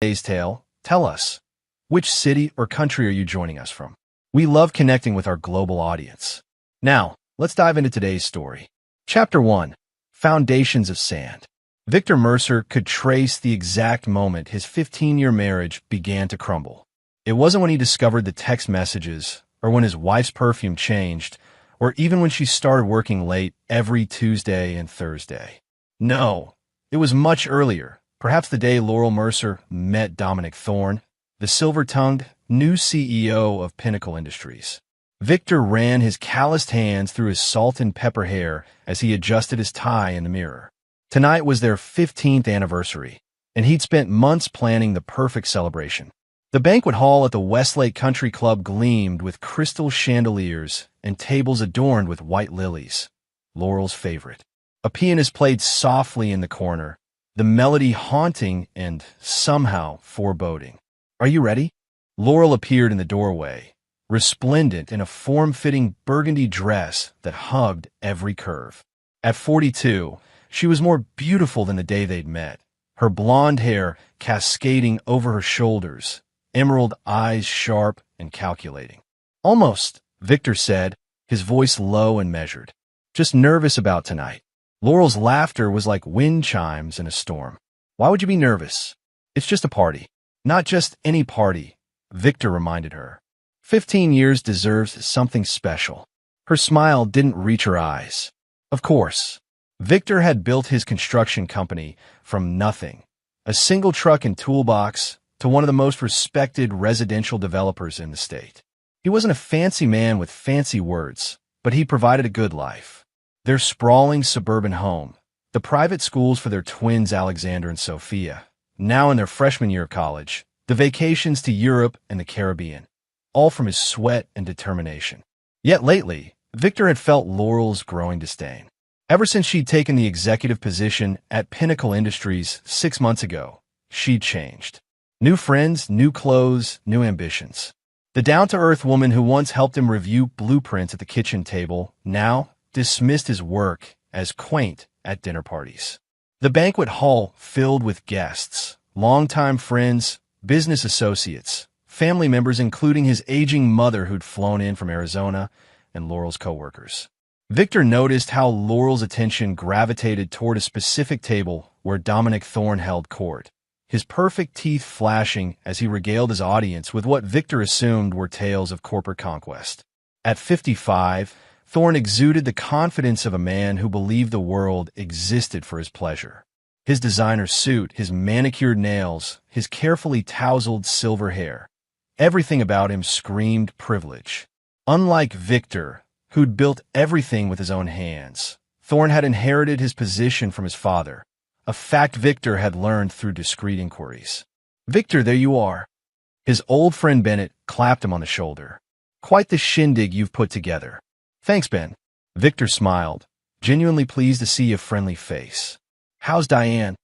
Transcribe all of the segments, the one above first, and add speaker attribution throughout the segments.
Speaker 1: today's tale, tell us, which city or country are you joining us from? We love connecting with our global audience. Now, let's dive into today's story. Chapter 1. Foundations of Sand. Victor Mercer could trace the exact moment his 15-year marriage began to crumble. It wasn't when he discovered the text messages, or when his wife's perfume changed, or even when she started working late every Tuesday and Thursday. No, it was much earlier, perhaps the day Laurel Mercer met Dominic Thorne, the silver-tongued new CEO of Pinnacle Industries. Victor ran his calloused hands through his salt and pepper hair as he adjusted his tie in the mirror. Tonight was their 15th anniversary, and he'd spent months planning the perfect celebration. The banquet hall at the Westlake Country Club gleamed with crystal chandeliers and tables adorned with white lilies, Laurel's favorite. A pianist played softly in the corner, the melody haunting and somehow foreboding. "Are you ready?" Laurel appeared in the doorway, resplendent in a form-fitting burgundy dress that hugged every curve. At 42, she was more beautiful than the day they'd met, her blonde hair cascading over her shoulders, emerald eyes sharp and calculating. "Almost," Victor said, his voice low and measured. "Just nervous about tonight." Laurel's laughter was like wind chimes in a storm. "Why would you be nervous? It's just a party." "Not just any party," Victor reminded her. 15 years deserves something special. Her smile didn't reach her eyes. Of course. Victor had built his construction company from nothing, a single truck and toolbox, to one of the most respected residential developers in the state. He wasn't a fancy man with fancy words, but he provided a good life. Their sprawling suburban home, the private schools for their twins Alexander and Sophia, now in their freshman year of college, the vacations to Europe and the Caribbean, all from his sweat and determination. Yet lately, Victor had felt Laurel's growing disdain. Ever since she'd taken the executive position at Pinnacle Industries 6 months ago, she'd changed. New friends, new clothes, new ambitions. The down-to-earth woman who once helped him review blueprints at the kitchen table now dismissed his work as quaint at dinner parties. The banquet hall filled with guests, longtime friends, business associates, family members including his aging mother who'd flown in from Arizona, and Laurel's coworkers. Victor noticed how Laurel's attention gravitated toward a specific table where Dominic Thorne held court, his perfect teeth flashing as he regaled his audience with what Victor assumed were tales of corporate conquest. At 55, Thorne exuded the confidence of a man who believed the world existed for his pleasure. His designer suit, his manicured nails, his carefully tousled silver hair. Everything about him screamed privilege. Unlike Victor, who'd built everything with his own hands, Thorne had inherited his position from his father, a fact Victor had learned through discreet inquiries. "Victor, there you are." His old friend Bennett clapped him on the shoulder. "Quite the shindig you've put together." "Thanks, Ben." Victor smiled, genuinely pleased to see a friendly face. "How's Diane?"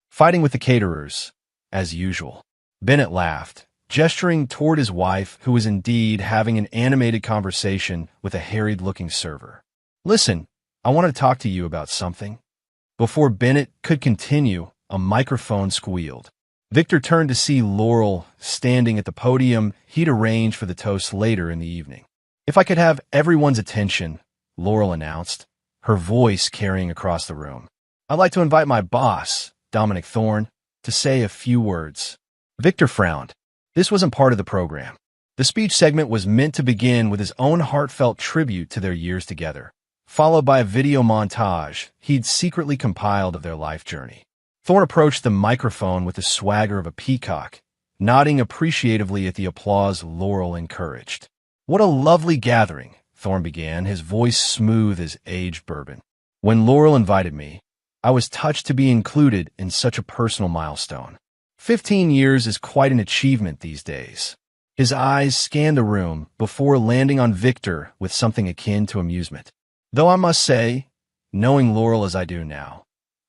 Speaker 1: "Fighting with the caterers, as usual." Bennett laughed, gesturing toward his wife, who was indeed having an animated conversation with a harried-looking server. "Listen, I want to talk to you about something." Before Bennett could continue, a microphone squealed. Victor turned to see Laurel standing at the podium he'd arranged for the toast later in the evening. "If I could have everyone's attention," Laurel announced, her voice carrying across the room. "I'd like to invite my boss, Dominic Thorne, to say a few words." Victor frowned. This wasn't part of the program. The speech segment was meant to begin with his own heartfelt tribute to their years together, followed by a video montage he'd secretly compiled of their life journey. Thorne approached the microphone with the swagger of a peacock, nodding appreciatively at the applause Laurel encouraged. "What a lovely gathering," Thorne began, his voice smooth as aged bourbon. "When Laurel invited me, I was touched to be included in such a personal milestone. 15 years is quite an achievement these days." His eyes scanned the room before landing on Victor with something akin to amusement. "Though I must say, knowing Laurel as I do now,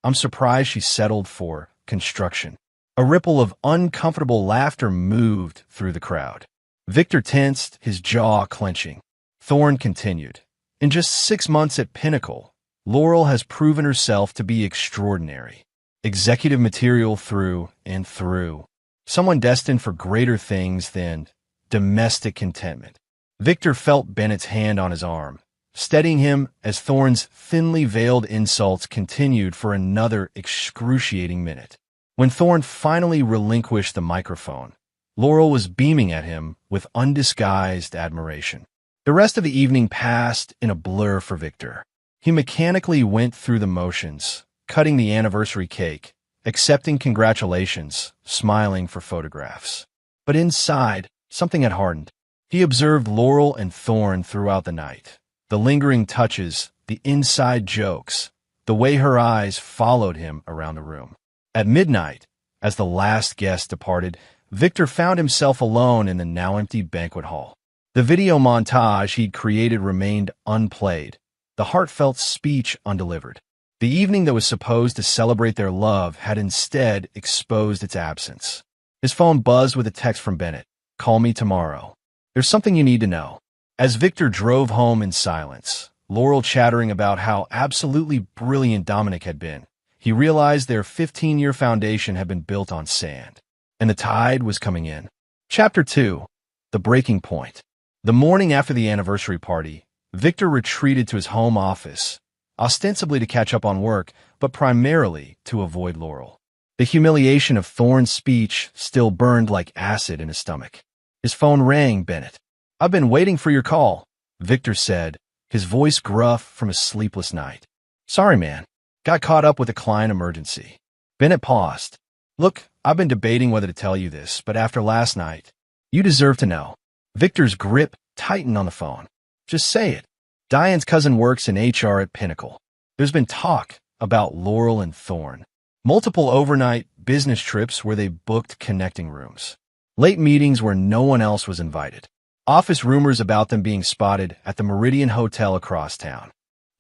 Speaker 1: I'm surprised she settled for construction." A ripple of uncomfortable laughter moved through the crowd. Victor tensed, his jaw clenching. Thorne continued, "In just 6 months at Pinnacle, Laurel has proven herself to be extraordinary. Executive material through and through. someone destined for greater things than domestic contentment. Victor felt Bennett's hand on his arm, steadying him as Thorne's thinly veiled insults continued for another excruciating minute. When Thorne finally relinquished the microphone, Laurel was beaming at him with undisguised admiration. The rest of the evening passed in a blur for Victor. He mechanically went through the motions, cutting the anniversary cake, accepting congratulations, smiling for photographs. But inside, something had hardened. He observed Laurel and Thorne throughout the night. The lingering touches, the inside jokes, the way her eyes followed him around the room. At midnight, as the last guest departed, Victor found himself alone in the now empty banquet hall. The video montage he'd created remained unplayed, the heartfelt speech undelivered. The evening that was supposed to celebrate their love had instead exposed its absence. His phone buzzed with a text from Bennett. "Call me tomorrow. There's something you need to know." As Victor drove home in silence, Laurel chattering about how absolutely brilliant Dominic had been, he realized their 15-year foundation had been built on sand, and the tide was coming in. Chapter 2. The Breaking Point. The morning after the anniversary party, Victor retreated to his home office, ostensibly to catch up on work, but primarily to avoid Laurel. The humiliation of Thorne's speech still burned like acid in his stomach. His phone rang. "Bennett. I've been waiting for your call," Victor said, his voice gruff from a sleepless night. "Sorry, man. Got caught up with a client emergency." Bennett paused. "Look, I've been debating whether to tell you this, but after last night, you deserve to know." Victor's grip tightened on the phone. "Just say it. Diane's cousin works in HR at Pinnacle. There's been talk about Laurel and Thorne. Multiple overnight business trips where they booked connecting rooms. Late meetings where no one else was invited. Office rumors about them being spotted at the Meridian Hotel across town."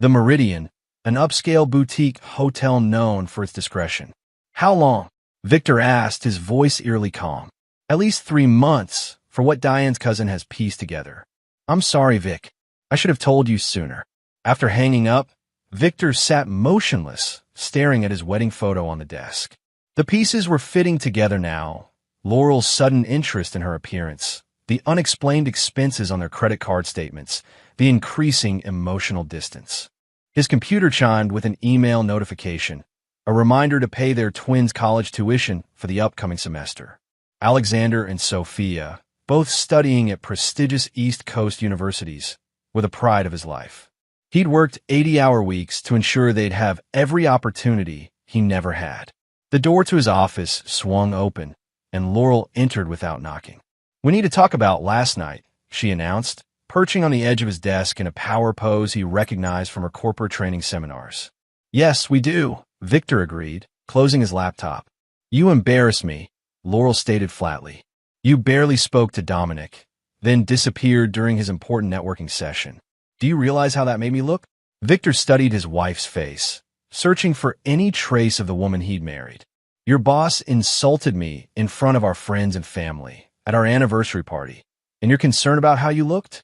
Speaker 1: The Meridian, an upscale boutique hotel known for its discretion. "How long?" Victor asked, his voice eerily calm. "At least 3 months, for what Diane's cousin has pieced together." "I'm sorry, Vic. I should have told you sooner." After hanging up, Victor sat motionless, staring at his wedding photo on the desk. The pieces were fitting together now. Laurel's sudden interest in her appearance, the unexplained expenses on their credit card statements, the increasing emotional distance. His computer chimed with an email notification, a reminder to pay their twins' college tuition for the upcoming semester. Alexander and Sophia, both studying at prestigious East Coast universities, were the pride of his life. He'd worked 80-hour weeks to ensure they'd have every opportunity he never had. The door to his office swung open, and Laurel entered without knocking. "We need to talk about last night," she announced, perching on the edge of his desk in a power pose he recognized from her corporate training seminars. "Yes, we do," Victor agreed, closing his laptop. "You embarrass me," Laurel stated flatly. "You barely spoke to Dominic, then disappeared during his important networking session. Do you realize how that made me look?" Victor studied his wife's face, searching for any trace of the woman he'd married. "Your boss insulted me in front of our friends and family at our anniversary party, and you're concerned about how you looked?"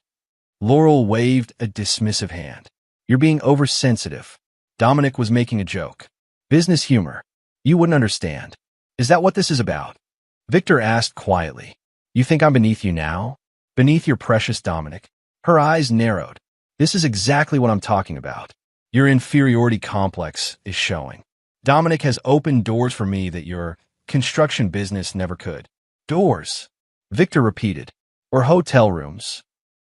Speaker 1: Laurel waved a dismissive hand. "You're being oversensitive. Dominic was making a joke. Business humor. You wouldn't understand. Is that what this is about?" Victor asked quietly. "You think I'm beneath you now? Beneath your precious Dominic?" Her eyes narrowed. "This is exactly what I'm talking about. Your inferiority complex is showing. Dominic has opened doors for me that your construction business never could." "Doors," Victor repeated. "Or hotel rooms."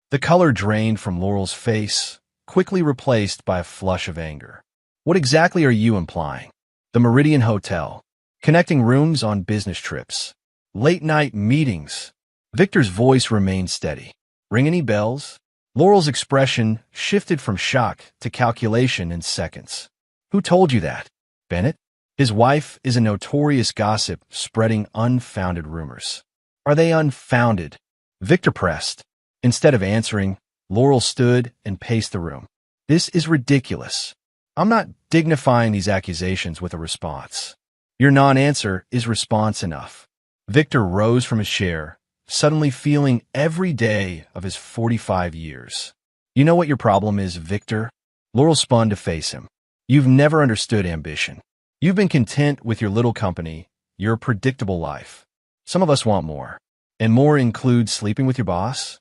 Speaker 1: The color drained from Laurel's face, quickly replaced by a flush of anger. "What exactly are you implying?" "The Meridian Hotel. Connecting rooms on business trips. Late-night meetings." Victor's voice remained steady. "Ring any bells?" Laurel's expression shifted from shock to calculation in seconds. "Who told you that?" "Bennett. His wife is a notorious gossip spreading unfounded rumors." "Are they unfounded?" Victor pressed. Instead of answering, Laurel stood and paced the room. "This is ridiculous. I'm not dignifying these accusations with a response. Your non-answer is response enough." Victor rose from his chair, suddenly feeling every day of his 45 years. "You know what your problem is, Victor?" Laurel spun to face him. "You've never understood ambition. You've been content with your little company, your predictable life. Some of us want more. And more includes sleeping with your boss?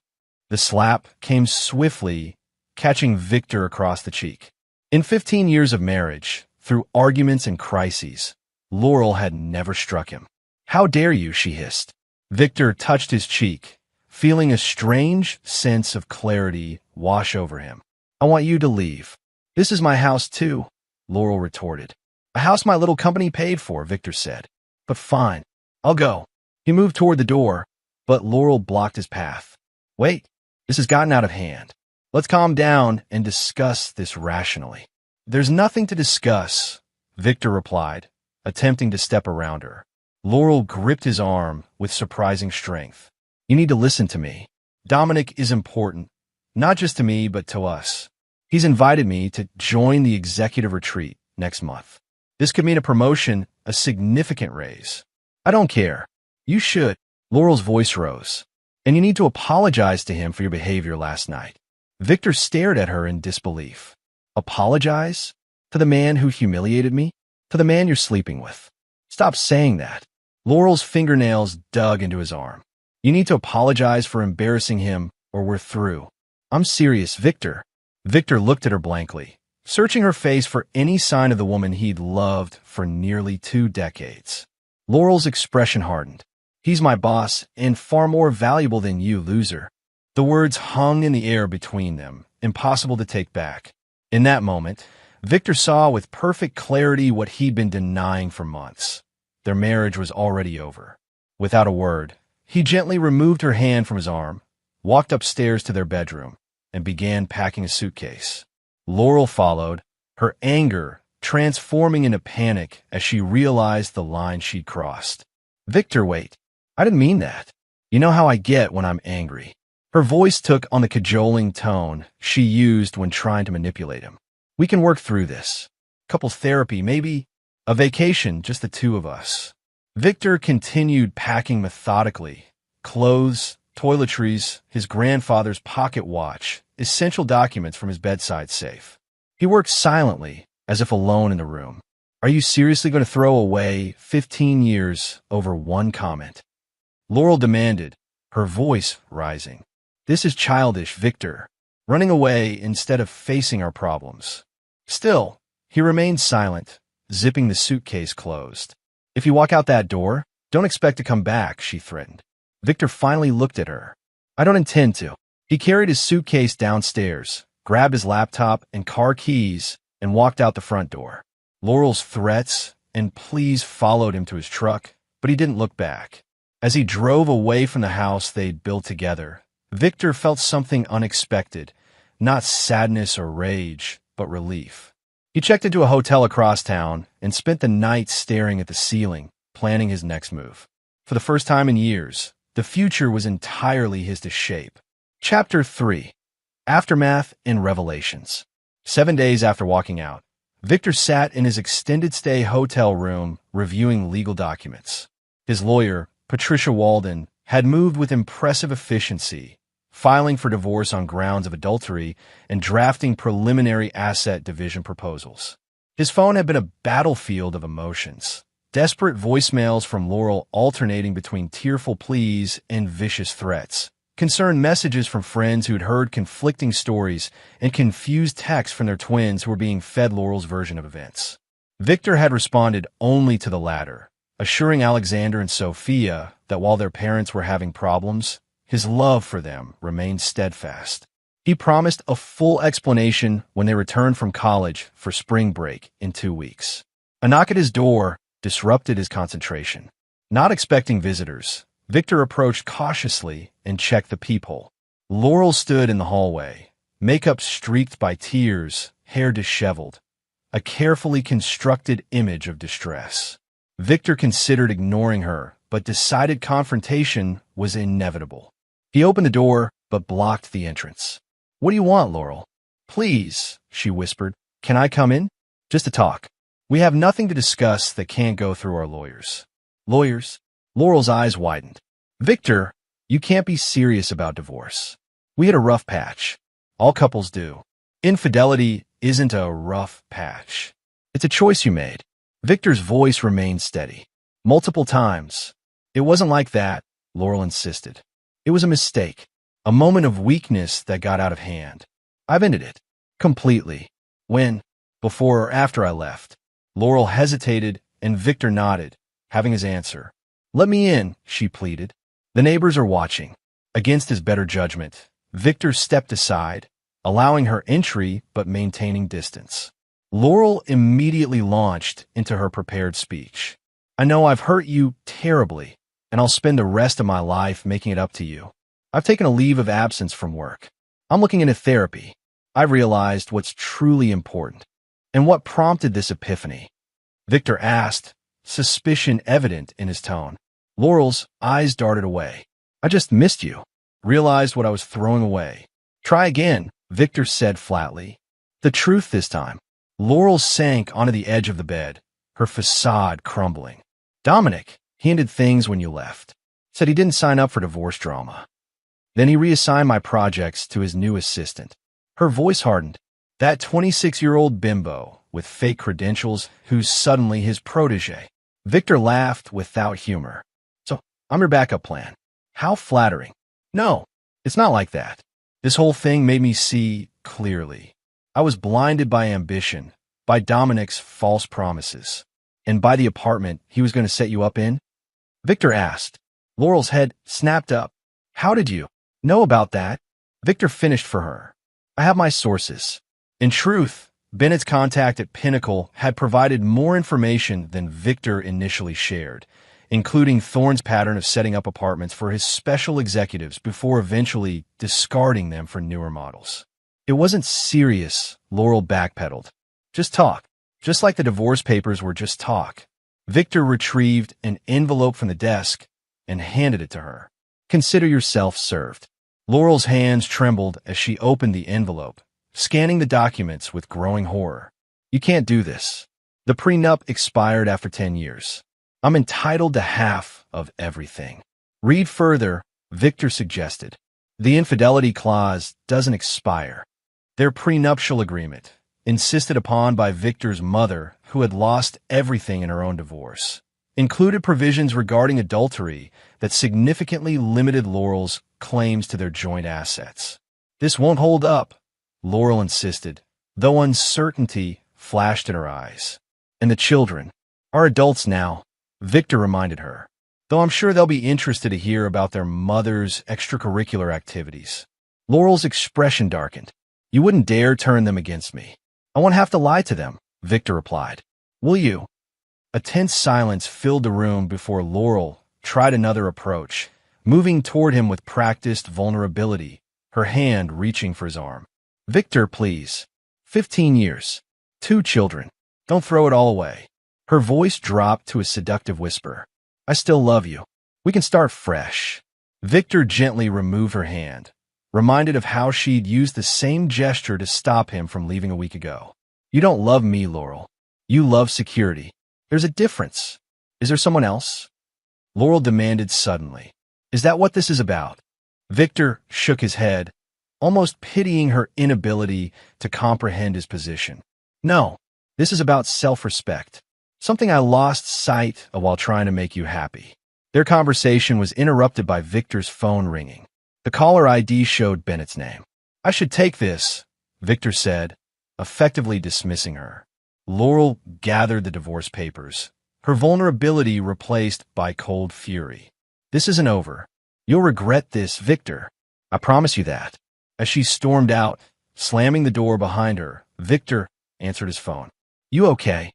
Speaker 1: The slap came swiftly, catching Victor across the cheek. In 15 years of marriage, through arguments and crises, Laurel had never struck him. "How dare you?" she hissed. Victor touched his cheek, feeling a strange sense of clarity wash over him. "I want you to leave." "This is my house, too," Laurel retorted. "A house my little company paid for," Victor said. "But fine, I'll go." He moved toward the door, but Laurel blocked his path. "Wait, this has gotten out of hand. Let's calm down and discuss this rationally." "There's nothing to discuss," Victor replied, attempting to step around her. Laurel gripped his arm with surprising strength. "You need to listen to me. Dominic is important, not just to me, but to us. He's invited me to join the executive retreat next month. This could mean a promotion, a significant raise. I don't care. You should." Laurel's voice rose. "And you need to apologize to him for your behavior last night." Victor stared at her in disbelief. "Apologize? To the man who humiliated me? To the man you're sleeping with? Stop saying that." Laurel's fingernails dug into his arm. "You need to apologize for embarrassing him, or we're through." "I'm serious, Victor." Victor looked at her blankly, searching her face for any sign of the woman he'd loved for nearly 2 decades. Laurel's expression hardened. "He's my boss, and far more valuable than you, loser." The words hung in the air between them, impossible to take back. In that moment, Victor saw with perfect clarity what he'd been denying for months. Their marriage was already over. Without a word, he gently removed her hand from his arm, walked upstairs to their bedroom, and began packing a suitcase. Laurel followed, her anger transforming into panic as she realized the line she'd crossed. "Victor, wait. I didn't mean that. You know how I get when I'm angry." Her voice took on the cajoling tone she used when trying to manipulate him. "We can work through this. Couples therapy, maybe a vacation, just the two of us." Victor continued packing methodically. Clothes, toiletries, his grandfather's pocket watch, essential documents from his bedside safe. He worked silently, as if alone in the room. "Are you seriously going to throw away 15 years over one comment?" Laurel demanded, her voice rising. "This is childish, Victor. Running away instead of facing our problems." Still, he remained silent, zipping the suitcase closed. "If you walk out that door, don't expect to come back," she threatened. Victor finally looked at her. "I don't intend to." He carried his suitcase downstairs, grabbed his laptop and car keys, and walked out the front door. Laurel's threats and pleas followed him to his truck, but he didn't look back. As he drove away from the house they'd built together, Victor felt something unexpected, not sadness or rage, but relief. He checked into a hotel across town and spent the night staring at the ceiling, planning his next move. For the first time in years, the future was entirely his to shape. Chapter 3. Aftermath and Revelations. 7 days after walking out, Victor sat in his extended stay hotel room reviewing legal documents. His lawyer, Patricia Walden, had moved with impressive efficiency, filing for divorce on grounds of adultery and drafting preliminary asset division proposals. His phone had been a battlefield of emotions, desperate voicemails from Laurel alternating between tearful pleas and vicious threats, concerned messages from friends who'd heard conflicting stories, and confused texts from their twins who were being fed Laurel's version of events. Victor had responded only to the latter, assuring Alexander and Sophia that while their parents were having problems, his love for them remained steadfast. He promised a full explanation when they returned from college for spring break in 2 weeks. A knock at his door disrupted his concentration. Not expecting visitors, Victor approached cautiously and checked the peephole. Laurel stood in the hallway, makeup streaked by tears, hair disheveled, a carefully constructed image of distress. Victor considered ignoring her, but decided confrontation was inevitable. He opened the door, but blocked the entrance. "What do you want, Laurel?" "Please," she whispered. "Can I come in? Just to talk. We have nothing to discuss that can't go through our lawyers." "Lawyers?" Laurel's eyes widened. "Victor, you can't be serious about divorce. We hit a rough patch. All couples do. Infidelity isn't a rough patch. It's a choice you made." Victor's voice remained steady. "Multiple times. It wasn't like that, Laurel insisted. It was a mistake, a moment of weakness that got out of hand. I've ended it. Completely. When? Before or after I left? Laurel hesitated, and Victor nodded, having his answer. Let me in, she pleaded. The neighbors are watching. Against his better judgment, Victor stepped aside, allowing her entry but maintaining distance. Laurel immediately launched into her prepared speech. I know I've hurt you terribly, and I'll spend the rest of my life making it up to you. I've taken a leave of absence from work. I'm looking into therapy. I've realized what's truly important. And what prompted this epiphany? Victor asked, suspicion evident in his tone. Laurel's eyes darted away. I just missed you. Realized what I was throwing away. Try again, Victor said flatly. The truth this time. Laurel sank onto the edge of the bed, her facade crumbling. Dominic, he ended things when you left. Said he didn't sign up for divorce drama. Then he reassigned my projects to his new assistant. Her voice hardened. That 26-year-old bimbo with fake credentials who's suddenly his protege. Victor laughed without humor. So, I'm your backup plan. How flattering. No, it's not like that. This whole thing made me see clearly. I was blinded by ambition, by Dominic's false promises, and by the apartment he was going to set you up in. Victor asked. Laurel's head snapped up. How did you know about that? Victor finished for her. I have my sources. In truth, Bennett's contact at Pinnacle had provided more information than Victor initially shared, including Thorne's pattern of setting up apartments for his special executives before eventually discarding them for newer models. It wasn't serious, Laurel backpedaled. Just talk. Just like the divorce papers were just talk. Victor retrieved an envelope from the desk and handed it to her. Consider yourself served. Laurel's hands trembled as she opened the envelope, scanning the documents with growing horror. You can't do this. The prenup expired after 10 years. I'm entitled to half of everything. Read further, Victor suggested. The infidelity clause doesn't expire. Their prenuptial agreement, insisted upon by Victor's mother, who had lost everything in her own divorce, included provisions regarding adultery that significantly limited Laurel's claims to their joint assets. This won't hold up, Laurel insisted, though uncertainty flashed in her eyes. And the children are adults now, Victor reminded her, though I'm sure they'll be interested to hear about their mother's extracurricular activities. Laurel's expression darkened. You wouldn't dare turn them against me. I won't have to lie to them, Victor replied. Will you? A tense silence filled the room before Laurel tried another approach, moving toward him with practiced vulnerability, her hand reaching for his arm. Victor, please. 15 years. 2 children. Don't throw it all away. Her voice dropped to a seductive whisper. I still love you. We can start fresh. Victor gently removed her hand, reminded of how she'd used the same gesture to stop him from leaving a week ago. You don't love me, Laurel. You love security. There's a difference. Is there someone else? Laurel demanded suddenly. Is that what this is about? Victor shook his head, almost pitying her inability to comprehend his position. No, this is about self-respect. Something I lost sight of while trying to make you happy. Their conversation was interrupted by Victor's phone ringing. The caller ID showed Bennett's name. I should take this, Victor said, effectively dismissing her. Laurel gathered the divorce papers, her vulnerability replaced by cold fury. This isn't over. You'll regret this, Victor. I promise you that. As she stormed out, slamming the door behind her, Victor answered his phone. You okay?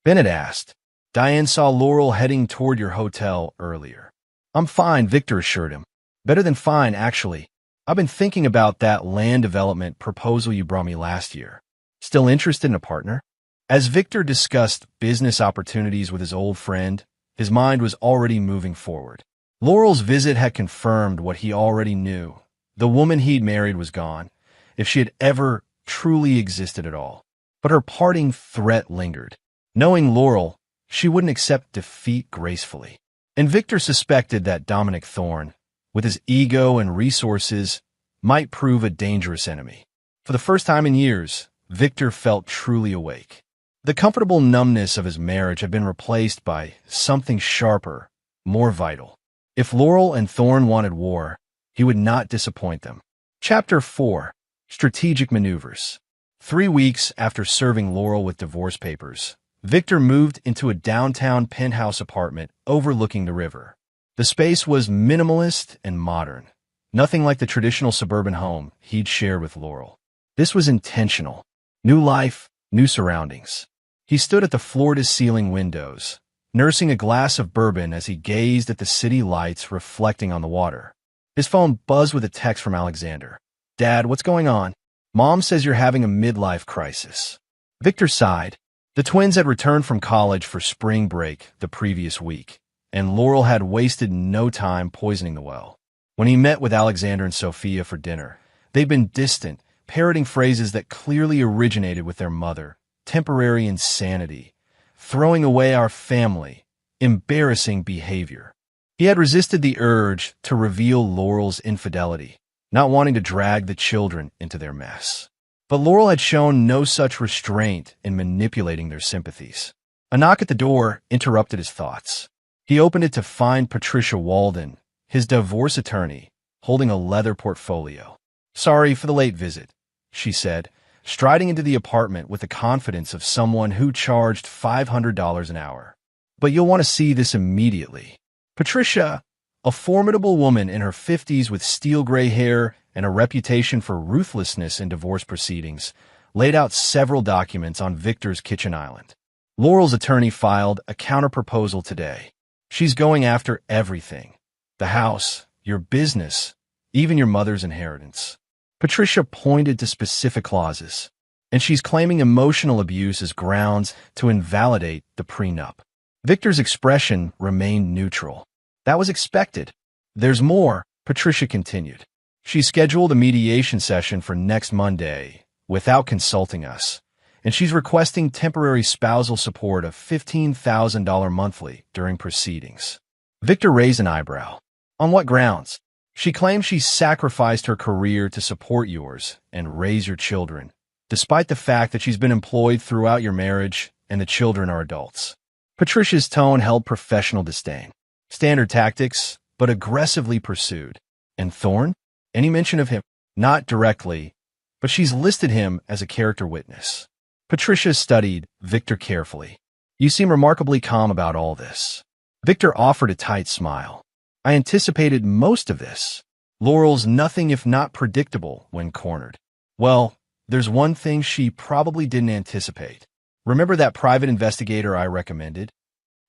Speaker 1: Bennett asked. Diane saw Laurel heading toward your hotel earlier. I'm fine, Victor assured him. Better than fine, actually. I've been thinking about that land development proposal you brought me last year. Still interested in a partner? As Victor discussed business opportunities with his old friend, his mind was already moving forward. Laurel's visit had confirmed what he already knew. The woman he'd married was gone, if she had ever truly existed at all. But her parting threat lingered. Knowing Laurel, she wouldn't accept defeat gracefully. And Victor suspected that Dominic Thorne, with his ego and resources, might prove a dangerous enemy. For the first time in years, Victor felt truly awake. The comfortable numbness of his marriage had been replaced by something sharper, more vital. If Laurel and Thorne wanted war, he would not disappoint them. Chapter 4. Strategic Maneuvers. 3 weeks after serving Laurel with divorce papers, Victor moved into a downtown penthouse apartment overlooking the river. The space was minimalist and modern, nothing like the traditional suburban home he'd shared with Laurel. This was intentional. New life, new surroundings. He stood at the floor-to-ceiling windows, nursing a glass of bourbon as he gazed at the city lights reflecting on the water. His phone buzzed with a text from Alexander. "Dad, what's going on? Mom says you're having a midlife crisis." Victor sighed. The twins had returned from college for spring break the previous week, and Laurel had wasted no time poisoning the well. When he met with Alexander and Sophia for dinner, they'd been distant, parroting phrases that clearly originated with their mother. Temporary insanity, throwing away our family, embarrassing behavior. He had resisted the urge to reveal Laurel's infidelity, not wanting to drag the children into their mess. But Laurel had shown no such restraint in manipulating their sympathies. A knock at the door interrupted his thoughts. He opened it to find Patricia Walden, his divorce attorney, holding a leather portfolio. "Sorry for the late visit," she said, striding into the apartment with the confidence of someone who charged $500 an hour. "But you'll want to see this immediately." Patricia, a formidable woman in her 50s with steel-gray hair and a reputation for ruthlessness in divorce proceedings, laid out several documents on Victor's kitchen island. Laurel's attorney filed a counterproposal today. "She's going after everything. The house, your business, even your mother's inheritance." Patricia pointed to specific clauses, and she's claiming emotional abuse as grounds to invalidate the prenup. Victor's expression remained neutral. "That was expected." "There's more," Patricia continued. "She scheduled a mediation session for next Monday without consulting us, and she's requesting temporary spousal support of $15,000 monthly during proceedings." Victor raised an eyebrow. "On what grounds?" "She claims she sacrificed her career to support yours and raise your children, despite the fact that she's been employed throughout your marriage and the children are adults." Patricia's tone held professional disdain. "Standard tactics, but aggressively pursued." "And Thorne? Any mention of him?" "Not directly, but she's listed him as a character witness." Patricia studied Victor carefully. "You seem remarkably calm about all this." Victor offered a tight smile. "I anticipated most of this." Laurel's nothing if not predictable when cornered. "Well, there's one thing she probably didn't anticipate. Remember that private investigator I recommended?"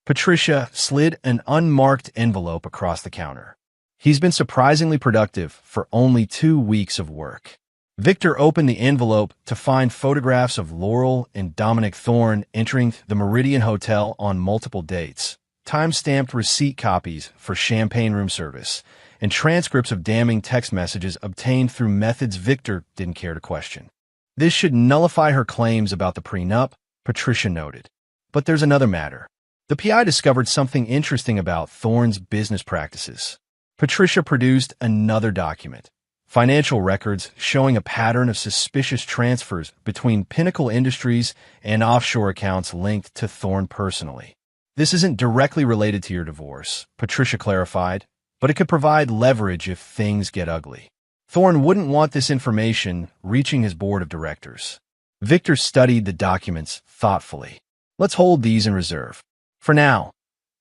Speaker 1: Patricia slid an unmarked envelope across the counter. "He's been surprisingly productive for only 2 weeks of work." Victor opened the envelope to find photographs of Laurel and Dominic Thorne entering the Meridian Hotel on multiple dates, time-stamped receipt copies for champagne room service, and transcripts of damning text messages obtained through methods Victor didn't care to question. "This should nullify her claims about the prenup," Patricia noted. "But there's another matter. The PI discovered something interesting about Thorne's business practices." Patricia produced another document, financial records showing a pattern of suspicious transfers between Pinnacle Industries and offshore accounts linked to Thorne personally. "This isn't directly related to your divorce," Patricia clarified, "but it could provide leverage if things get ugly." Thorne wouldn't want this information reaching his board of directors. Victor studied the documents thoughtfully. "Let's hold these in reserve. For now,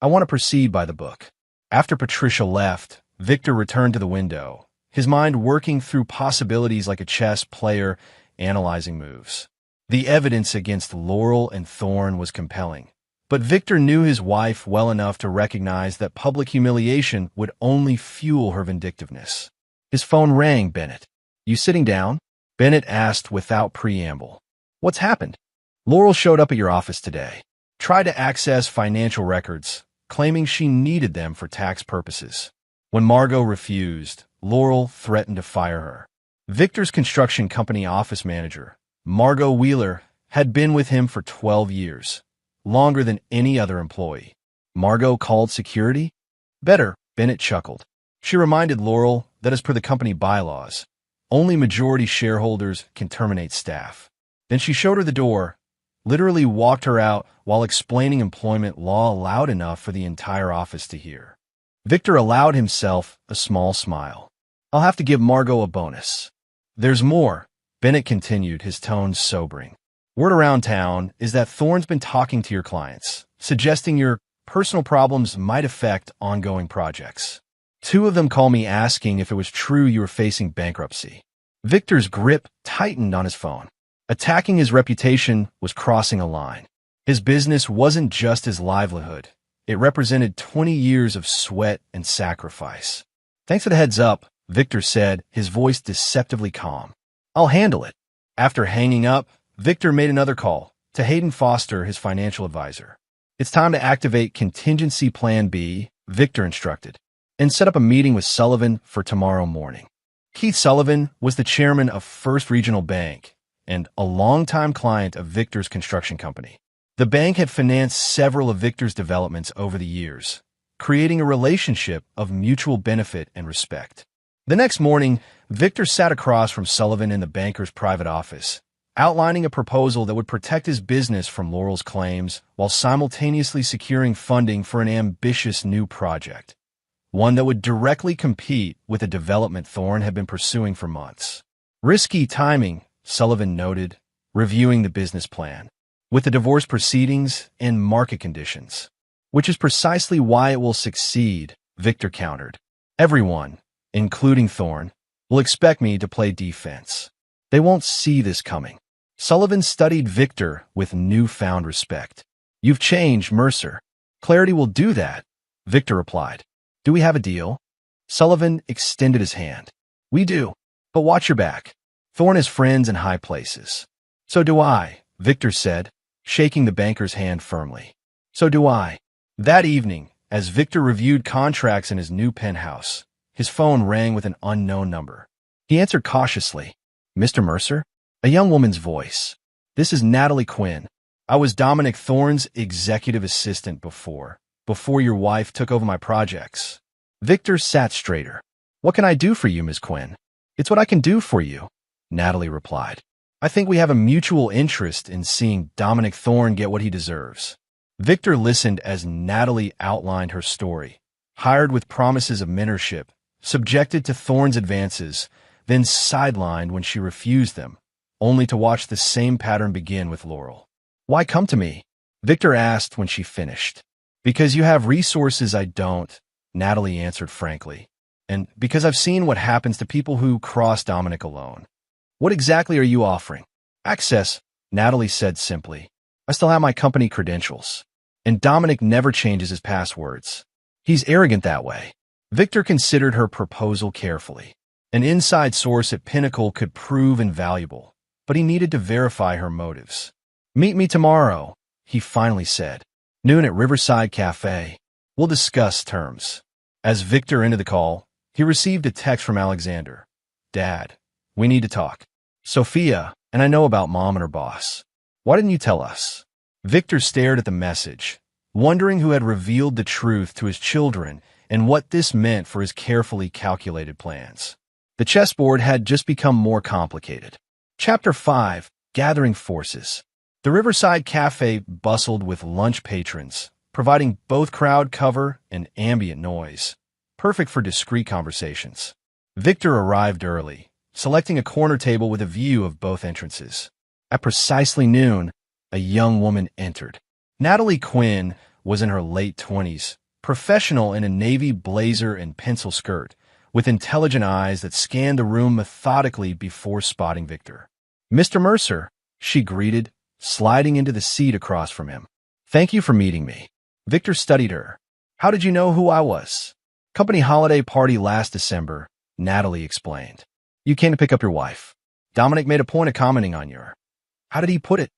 Speaker 1: I want to proceed by the book." After Patricia left, Victor returned to the window, his mind working through possibilities like a chess player analyzing moves. The evidence against Laurel and Thorne was compelling, but Victor knew his wife well enough to recognize that public humiliation would only fuel her vindictiveness. His phone rang. "Bennett, you sitting down?" Bennett asked without preamble. "What's happened?" "Laurel showed up at your office today. Tried to access financial records, claiming she needed them for tax purposes. When Margot refused, Laurel threatened to fire her." Victor's construction company office manager, Margot Wheeler, had been with him for 12 years, longer than any other employee. Margot called security? "Better," Bennett chuckled. She reminded Laurel that as per the company bylaws, only majority shareholders can terminate staff. Then she showed her the door, literally walked her out while explaining employment law loud enough for the entire office to hear. Victor allowed himself a small smile. I'll have to give Margot a bonus. There's more, Bennett continued, his tone sobering. Word around town is that Thorne's been talking to your clients, suggesting your personal problems might affect ongoing projects. 2 of them call me asking if it was true you were facing bankruptcy. Victor's grip tightened on his phone. Attacking his reputation was crossing a line. His business wasn't just his livelihood. It represented 20 years of sweat and sacrifice. Thanks for the heads up, Victor said, his voice deceptively calm. I'll handle it. After hanging up, Victor made another call to Hayden Foster, his financial advisor. It's time to activate Contingency Plan B, Victor instructed, and set up a meeting with Sullivan for tomorrow morning. Keith Sullivan was the chairman of First Regional Bank and a longtime client of Victor's construction company. The bank had financed several of Victor's developments over the years, creating a relationship of mutual benefit and respect. The next morning, Victor sat across from Sullivan in the banker's private office, outlining a proposal that would protect his business from Laurel's claims while simultaneously securing funding for an ambitious new project, one that would directly compete with a development Thorne had been pursuing for months. Risky timing, Sullivan noted, reviewing the business plan, with the divorce proceedings and market conditions, which is precisely why it will succeed, Victor countered. Everyone, including Thorne, will expect me to play defense. They won't see this coming. Sullivan studied Victor with newfound respect. You've changed, Mercer. Clarity will do that, Victor replied. Do we have a deal? Sullivan extended his hand. We do, but watch your back. Thorne has friends in high places. So do I, Victor said, shaking the banker's hand firmly. So do I. That evening, as Victor reviewed contracts in his new penthouse, his phone rang with an unknown number. He answered cautiously. Mr. Mercer? A young woman's voice. This is Natalie Quinn. I was Dominic Thorne's executive assistant before your wife took over my projects. Victor sat straighter. What can I do for you, Ms. Quinn? It's what I can do for you, Natalie replied. I think we have a mutual interest in seeing Dominic Thorne get what he deserves. Victor listened as Natalie outlined her story. Hired with promises of mentorship, subjected to Thorne's advances, then sidelined when she refused them, only to watch the same pattern begin with Laurel. Why come to me? Victor asked when she finished. Because you have resources I don't, Natalie answered frankly. And because I've seen what happens to people who cross Dominic alone. What exactly are you offering? Access, Natalie said simply. I still have my company credentials. And Dominic never changes his passwords. He's arrogant that way. Victor considered her proposal carefully. An inside source at Pinnacle could prove invaluable, but he needed to verify her motives. Meet me tomorrow, he finally said. Noon at Riverside Cafe. We'll discuss terms. As Victor ended the call, he received a text from Alexander. Dad, we need to talk. Sophia, and I know about Mom and her boss. Why didn't you tell us? Victor stared at the message, wondering who had revealed the truth to his children and what this meant for his carefully calculated plans. The chessboard had just become more complicated. Chapter 5, Gathering Forces. The Riverside Cafe bustled with lunch patrons, providing both crowd cover and ambient noise, perfect for discreet conversations. Victor arrived early, selecting a corner table with a view of both entrances. At precisely noon, a young woman entered. Natalie Quinn was in her late 20s, professional in a navy blazer and pencil skirt, with intelligent eyes that scanned the room methodically before spotting Victor. Mr. Mercer, she greeted, sliding into the seat across from him. Thank you for meeting me. Victor studied her. How did you know who I was? Company holiday party last December, Natalie explained. You came to pick up your wife. Dominic made a point of commenting on your, how did he put it?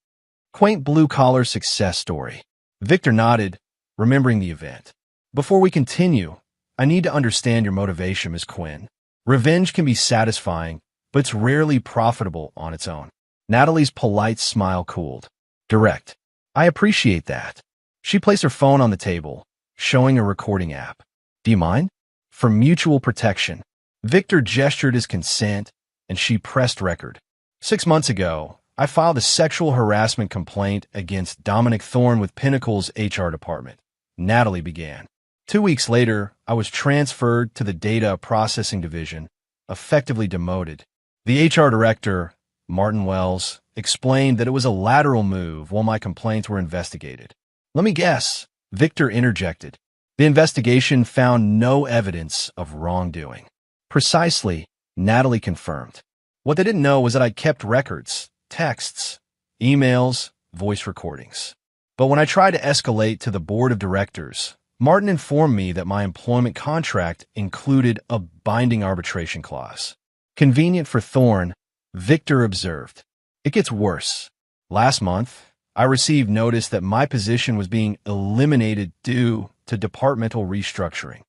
Speaker 1: Quaint blue-collar success story. Victor nodded, remembering the event. Before we continue, I need to understand your motivation, Ms. Quinn. Revenge can be satisfying, but it's rarely profitable on its own. Natalie's polite smile cooled. Direct. I appreciate that. She placed her phone on the table, showing a recording app. Do you mind? For mutual protection. Victor gestured his consent, and she pressed record. 6 months ago, I filed a sexual harassment complaint against Dominic Thorne with Pinnacle's HR department. Natalie began. 2 weeks later, I was transferred to the data processing division, effectively demoted. The HR director, Martin Wells, explained that it was a lateral move while my complaints were investigated. Let me guess, Victor interjected. The investigation found no evidence of wrongdoing. Precisely, Natalie confirmed. What they didn't know was that I kept records, texts, emails, voice recordings. But when I tried to escalate to the board of directors, Martin informed me that my employment contract included a binding arbitration clause. Convenient for Thorne, Victor observed. It gets worse. Last month, I received notice that my position was being eliminated due to departmental restructuring.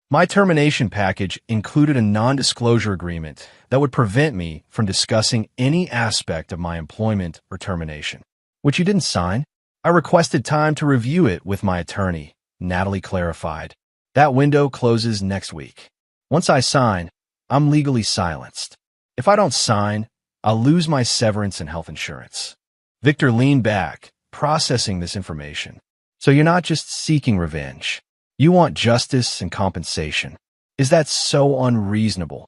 Speaker 1: My termination package included a non-disclosure agreement that would prevent me from discussing any aspect of my employment or termination. Which you didn't sign. I requested time to review it with my attorney, Natalie clarified. That window closes next week. Once I sign, I'm legally silenced. If I don't sign, I'll lose my severance and health insurance. Victor leaned back, processing this information. So you're not just seeking revenge. You want justice and compensation. Is that so unreasonable?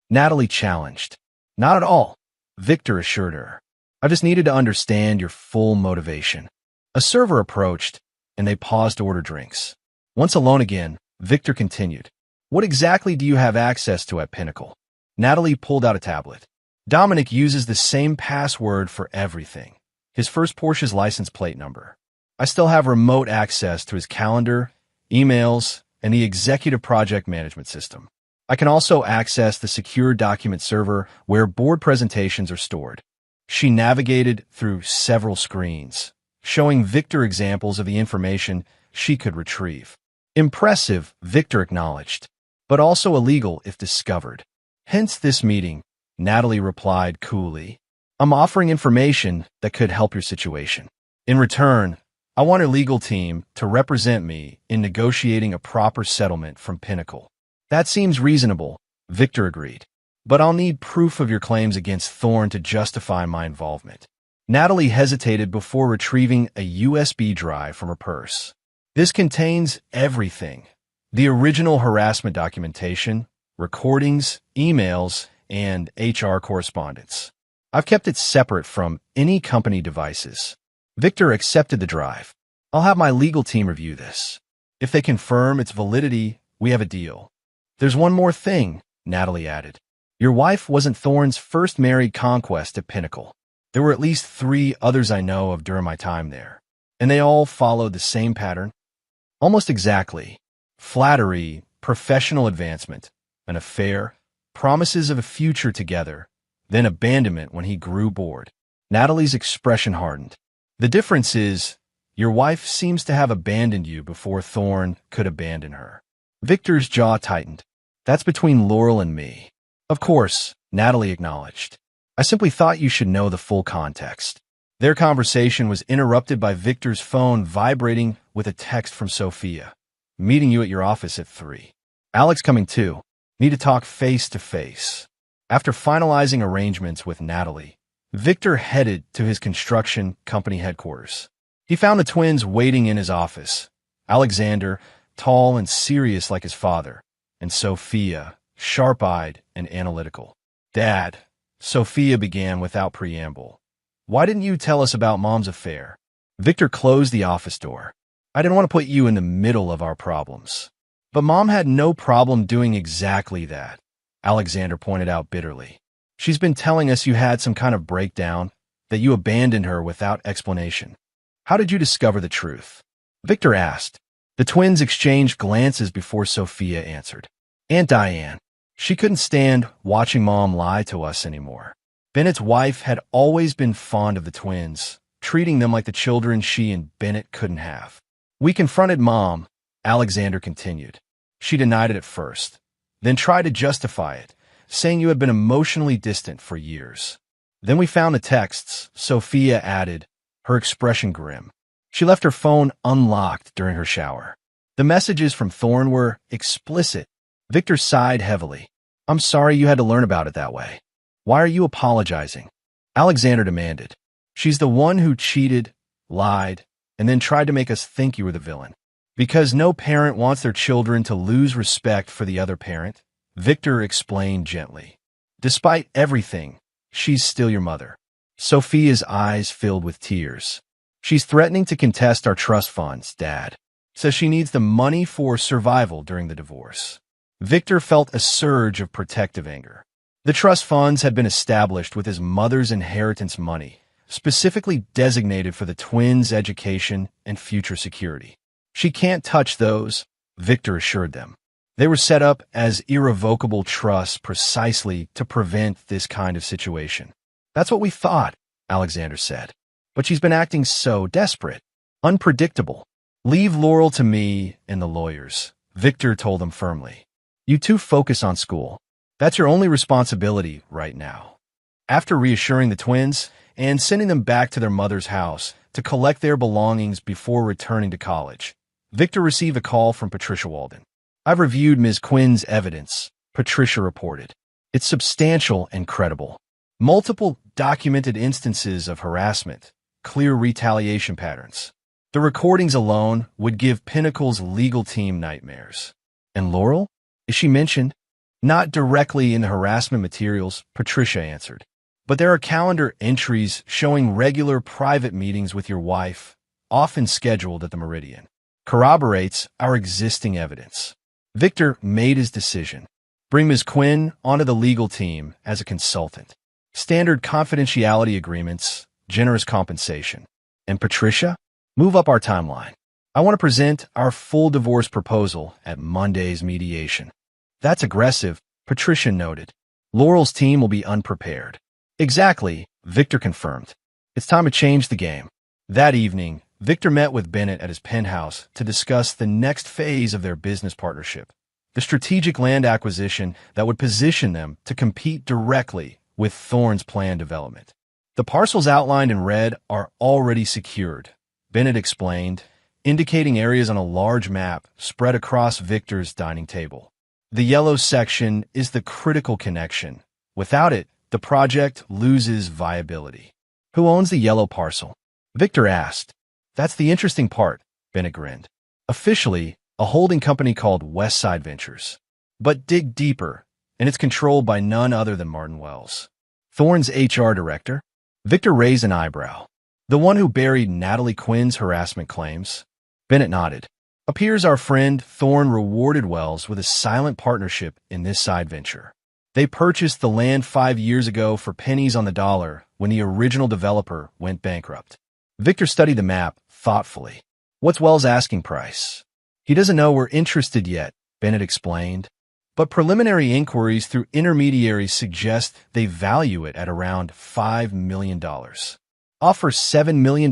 Speaker 1: Natalie challenged. Not at all, Victor assured her. I just needed to understand your full motivation. A server approached, and they paused to order drinks. Once alone again, Victor continued. What exactly do you have access to at Pinnacle? Natalie pulled out a tablet. Dominic uses the same password for everything. His first Porsche's license plate number. I still have remote access to his calendar, emails, and the executive project management system. I can also access the secure document server where board presentations are stored. She navigated through several screens, showing Victor examples of the information she could retrieve. Impressive, Victor acknowledged, but also illegal if discovered. Hence this meeting, Natalie replied coolly. I'm offering information that could help your situation. In return, I want your legal team to represent me in negotiating a proper settlement from Pinnacle. That seems reasonable, Victor agreed. But I'll need proof of your claims against Thorne to justify my involvement. Natalie hesitated before retrieving a USB drive from her purse. This contains everything. The original harassment documentation, recordings, emails, and HR correspondence. I've kept it separate from any company devices. Victor accepted the drive. I'll have my legal team review this. If they confirm its validity, we have a deal. There's one more thing, Natalie added. Your wife wasn't Thorne's first married conquest at Pinnacle. There were at least 3 others I know of during my time there, and they all followed the same pattern. Almost exactly. Flattery, professional advancement, an affair, promises of a future together, then abandonment when he grew bored. Natalie's expression hardened. The difference is, your wife seems to have abandoned you before Thorne could abandon her. Victor's jaw tightened. That's between Laurel and me. Of course, Natalie acknowledged. I simply thought you should know the full context. Their conversation was interrupted by Victor's phone vibrating with a text from Sophia. Meeting you at your office at 3. Alex coming too. Need to talk face to face. After finalizing arrangements with Natalie, Victor headed to his construction company headquarters. He found the twins waiting in his office. Alexander, tall and serious like his father, and Sophia, sharp-eyed and analytical. Dad, Sophia began without preamble. Why didn't you tell us about Mom's affair? Victor closed the office door. I didn't want to put you in the middle of our problems. But Mom had no problem doing exactly that, Alexander pointed out bitterly. She's been telling us you had some kind of breakdown, that you abandoned her without explanation. How did you discover the truth? Victor asked. The twins exchanged glances before Sophia answered. Aunt Diane. She couldn't stand watching Mom lie to us anymore. Bennett's wife had always been fond of the twins, treating them like the children she and Bennett couldn't have. We confronted Mom, Alexander continued. She denied it at first, then tried to justify it, saying you had been emotionally distant for years. Then we found the texts, Sophia added, her expression grim. She left her phone unlocked during her shower. The messages from Thorne were explicit. Victor sighed heavily. I'm sorry you had to learn about it that way. Why are you apologizing? Alexander demanded. She's the one who cheated, lied, and then tried to make us think you were the villain. Because no parent wants their children to lose respect for the other parent, Victor explained gently. Despite everything, she's still your mother. Sophia's eyes filled with tears. She's threatening to contest our trust funds, Dad. Says she needs the money for survival during the divorce. Victor felt a surge of protective anger. The trust funds had been established with his mother's inheritance money, specifically designated for the twins' education and future security. She can't touch those, Victor assured them. They were set up as irrevocable trusts precisely to prevent this kind of situation. That's what we thought, Alexander said. But she's been acting so desperate, unpredictable. Leave Laurel to me and the lawyers, Victor told them firmly. You two focus on school. That's your only responsibility right now. After reassuring the twins and sending them back to their mother's house to collect their belongings before returning to college, Victor received a call from Patricia Walden. I've reviewed Ms. Quinn's evidence, Patricia reported. It's substantial and credible. Multiple documented instances of harassment, clear retaliation patterns. The recordings alone would give Pinnacle's legal team nightmares. And Laurel? Is she mentioned? Not directly in the harassment materials, Patricia answered. But there are calendar entries showing regular private meetings with your wife, often scheduled at the Meridian. Corroborates our existing evidence. Victor made his decision. Bring Ms. Quinn onto the legal team as a consultant. Standard confidentiality agreements, generous compensation. And Patricia, move up our timeline. I want to present our full divorce proposal at Monday's mediation. That's aggressive, Patricia noted. Laurel's team will be unprepared. Exactly, Victor confirmed. It's time to change the game. That evening, Victor met with Bennett at his penthouse to discuss the next phase of their business partnership, the strategic land acquisition that would position them to compete directly with Thorne's planned development. The parcels outlined in red are already secured, Bennett explained, indicating areas on a large map spread across Victor's dining table. The yellow section is the critical connection. Without it, the project loses viability. Who owns the yellow parcel? Victor asked. That's the interesting part, Bennett grinned. Officially, a holding company called Westside Ventures. But dig deeper, and it's controlled by none other than Martin Wells. Thorne's HR director? Victor raised an eyebrow. The one who buried Natalie Quinn's harassment claims? Bennett nodded. Appears our friend Thorne rewarded Wells with a silent partnership in this side venture. They purchased the land 5 years ago for pennies on the dollar when the original developer went bankrupt. Victor studied the map thoughtfully. What's Wells' asking price? He doesn't know we're interested yet, Bennett explained. But preliminary inquiries through intermediaries suggest they value it at around $5 million. Offer $7 million,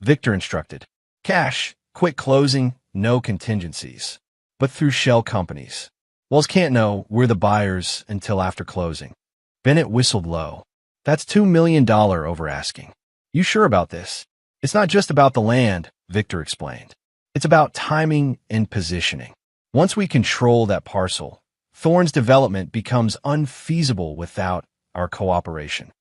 Speaker 1: Victor instructed. Cash, quick closing, no contingencies. But through shell companies. Wells can't know we're the buyers until after closing. Bennett whistled low. That's $2 million over asking. You sure about this? It's not just about the land, Victor explained. It's about timing and positioning. Once we control that parcel, Thorne's development becomes unfeasible without our cooperation.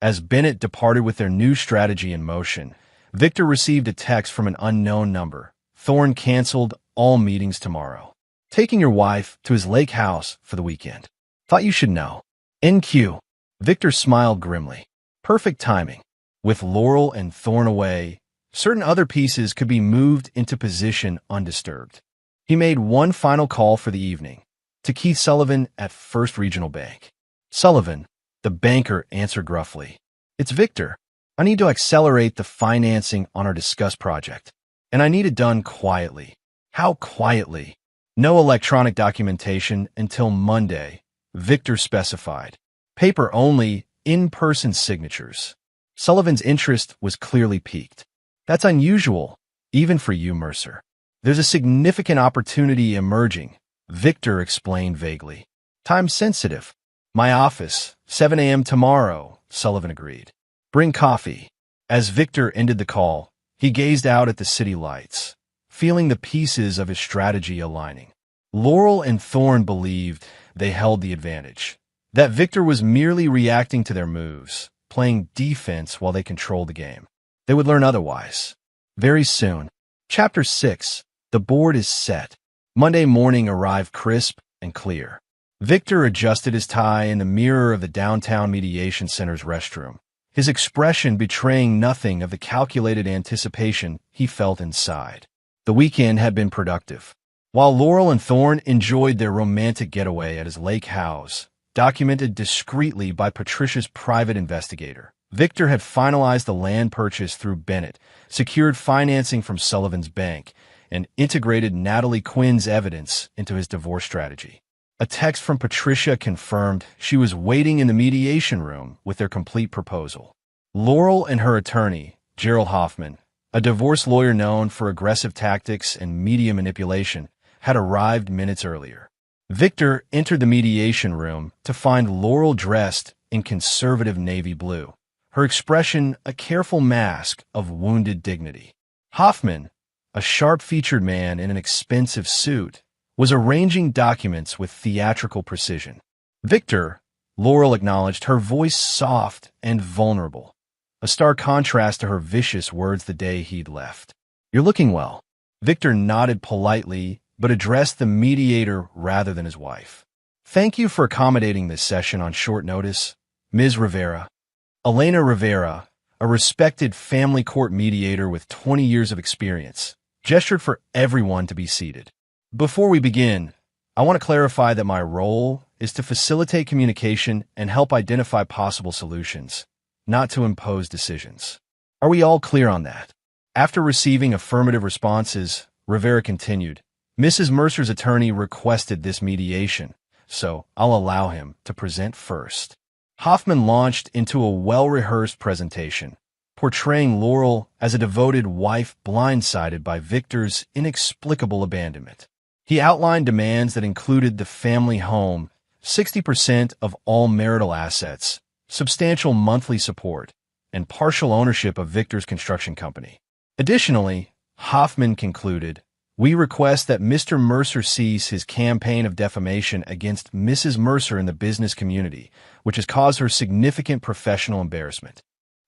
Speaker 1: As Bennett departed with their new strategy in motion, Victor received a text from an unknown number. Thorne canceled all meetings tomorrow. Taking your wife to his lake house for the weekend. Thought you should know. NQ. Victor smiled grimly. Perfect timing. With Laurel and Thorne away, certain other pieces could be moved into position undisturbed. He made one final call for the evening, to Keith Sullivan at First Regional Bank. Sullivan, the banker, answered gruffly. It's Victor. I need to accelerate the financing on our discussed project. And I need it done quietly. How quietly? No electronic documentation until Monday, Victor specified. Paper only, in-person signatures. Sullivan's interest was clearly piqued. That's unusual, even for you, Mercer. There's a significant opportunity emerging, Victor explained vaguely. Time sensitive. My office, 7 a.m. tomorrow, Sullivan agreed. Bring coffee. As Victor ended the call, he gazed out at the city lights, feeling the pieces of his strategy aligning. Laurel and Thorne believed they held the advantage, that Victor was merely reacting to their moves, playing defense while they controlled the game. They would learn otherwise. Very soon. Chapter 6. The board is set. Monday morning arrived crisp and clear. Victor adjusted his tie in the mirror of the downtown mediation center's restroom, his expression betraying nothing of the calculated anticipation he felt inside. The weekend had been productive. While Laurel and Thorne enjoyed their romantic getaway at his lake house, documented discreetly by Patricia's private investigator, Victor had finalized the land purchase through Bennett, secured financing from Sullivan's bank, and integrated Natalie Quinn's evidence into his divorce strategy. A text from Patricia confirmed she was waiting in the mediation room with their complete proposal. Laurel and her attorney, Gerald Hoffman, a divorce lawyer known for aggressive tactics and media manipulation, had arrived minutes earlier. Victor entered the mediation room to find Laurel dressed in conservative navy blue, her expression a careful mask of wounded dignity. Hoffman, a sharp-featured man in an expensive suit, was arranging documents with theatrical precision. Victor, Laurel acknowledged, her voice soft and vulnerable, a stark contrast to her vicious words the day he'd left. "You're looking well." Victor nodded politely, but addressed the mediator rather than his wife. "Thank you for accommodating this session on short notice, Ms. Rivera." Elena Rivera, a respected family court mediator with 20 years of experience, gestured for everyone to be seated. "Before we begin, I want to clarify that my role is to facilitate communication and help identify possible solutions, not to impose decisions. Are we all clear on that?" After receiving affirmative responses, Rivera continued, "Mrs. Mercer's attorney requested this mediation, so I'll allow him to present first." Hoffman launched into a well-rehearsed presentation, portraying Laurel as a devoted wife blindsided by Victor's inexplicable abandonment. He outlined demands that included the family home, 60% of all marital assets, substantial monthly support, and partial ownership of Victor's construction company. Additionally, Hoffman concluded, "We request that Mr. Mercer cease his campaign of defamation against Mrs. Mercer in the business community, which has caused her significant professional embarrassment."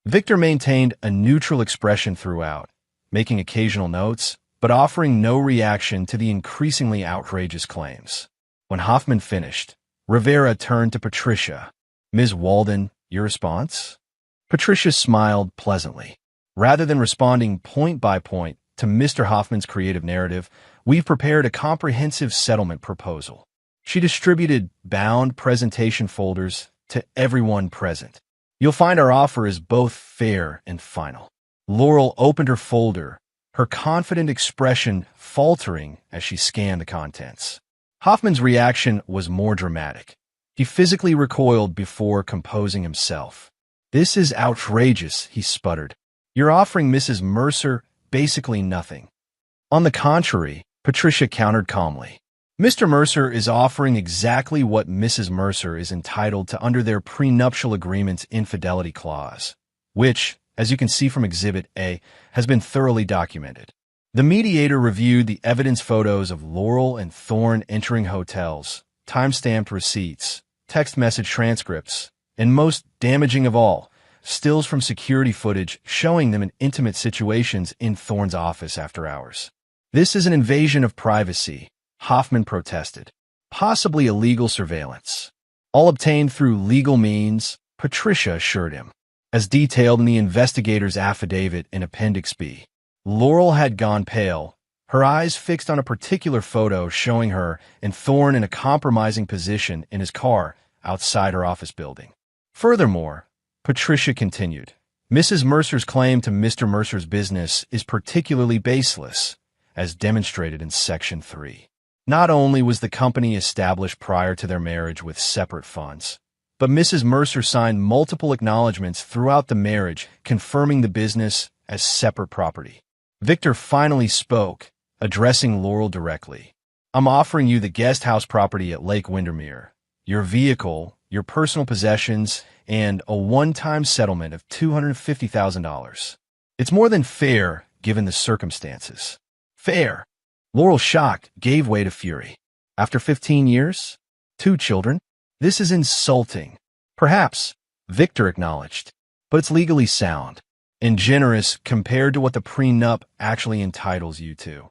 Speaker 1: Victor maintained a neutral expression throughout, making occasional notes, but offering no reaction to the increasingly outrageous claims. When Hoffman finished, Rivera turned to Patricia. "Ms. Walden, your response?" Patricia smiled pleasantly. "Rather than responding point by point to Mr. Hoffman's creative narrative, we've prepared a comprehensive settlement proposal." She distributed bound presentation folders to everyone present. "You'll find our offer is both fair and final." Laurel opened her folder, her confident expression faltering as she scanned the contents. Hoffman's reaction was more dramatic. He physically recoiled before composing himself. "This is outrageous," he sputtered. "You're offering Mrs. Mercer basically nothing." "On the contrary," Patricia countered calmly. "Mr. Mercer is offering exactly what Mrs. Mercer is entitled to under their prenuptial agreement's infidelity clause, which, as you can see from Exhibit A, has been thoroughly documented." The mediator reviewed the evidence photos of Laurel and Thorne entering hotels, time-stamped receipts, text message transcripts, and most damaging of all, stills from security footage showing them in intimate situations in Thorne's office after hours. "This is an invasion of privacy," Hoffman protested. "Possibly illegal surveillance. All obtained through legal means," Patricia assured him, as detailed in the investigator's affidavit in Appendix B. Laurel had gone pale, her eyes fixed on a particular photo showing her and Thorne in a compromising position in his car outside her office building. "Furthermore," Patricia continued, "Mrs. Mercer's claim to Mr. Mercer's business is particularly baseless, as demonstrated in Section 3. Not only was the company established prior to their marriage with separate funds, but Mrs. Mercer signed multiple acknowledgments throughout the marriage confirming the business as separate property." Victor finally spoke, addressing Laurel directly. "I'm offering you the guest house property at Lake Windermere, your vehicle, your personal possessions, and a one-time settlement of $250,000. It's more than fair, given the circumstances." "Fair?" Laurel, shocked, gave way to fury. "After 15 years? 2 children? This is insulting." "Perhaps," Victor acknowledged, "but it's legally sound and generous compared to what the prenup actually entitles you to."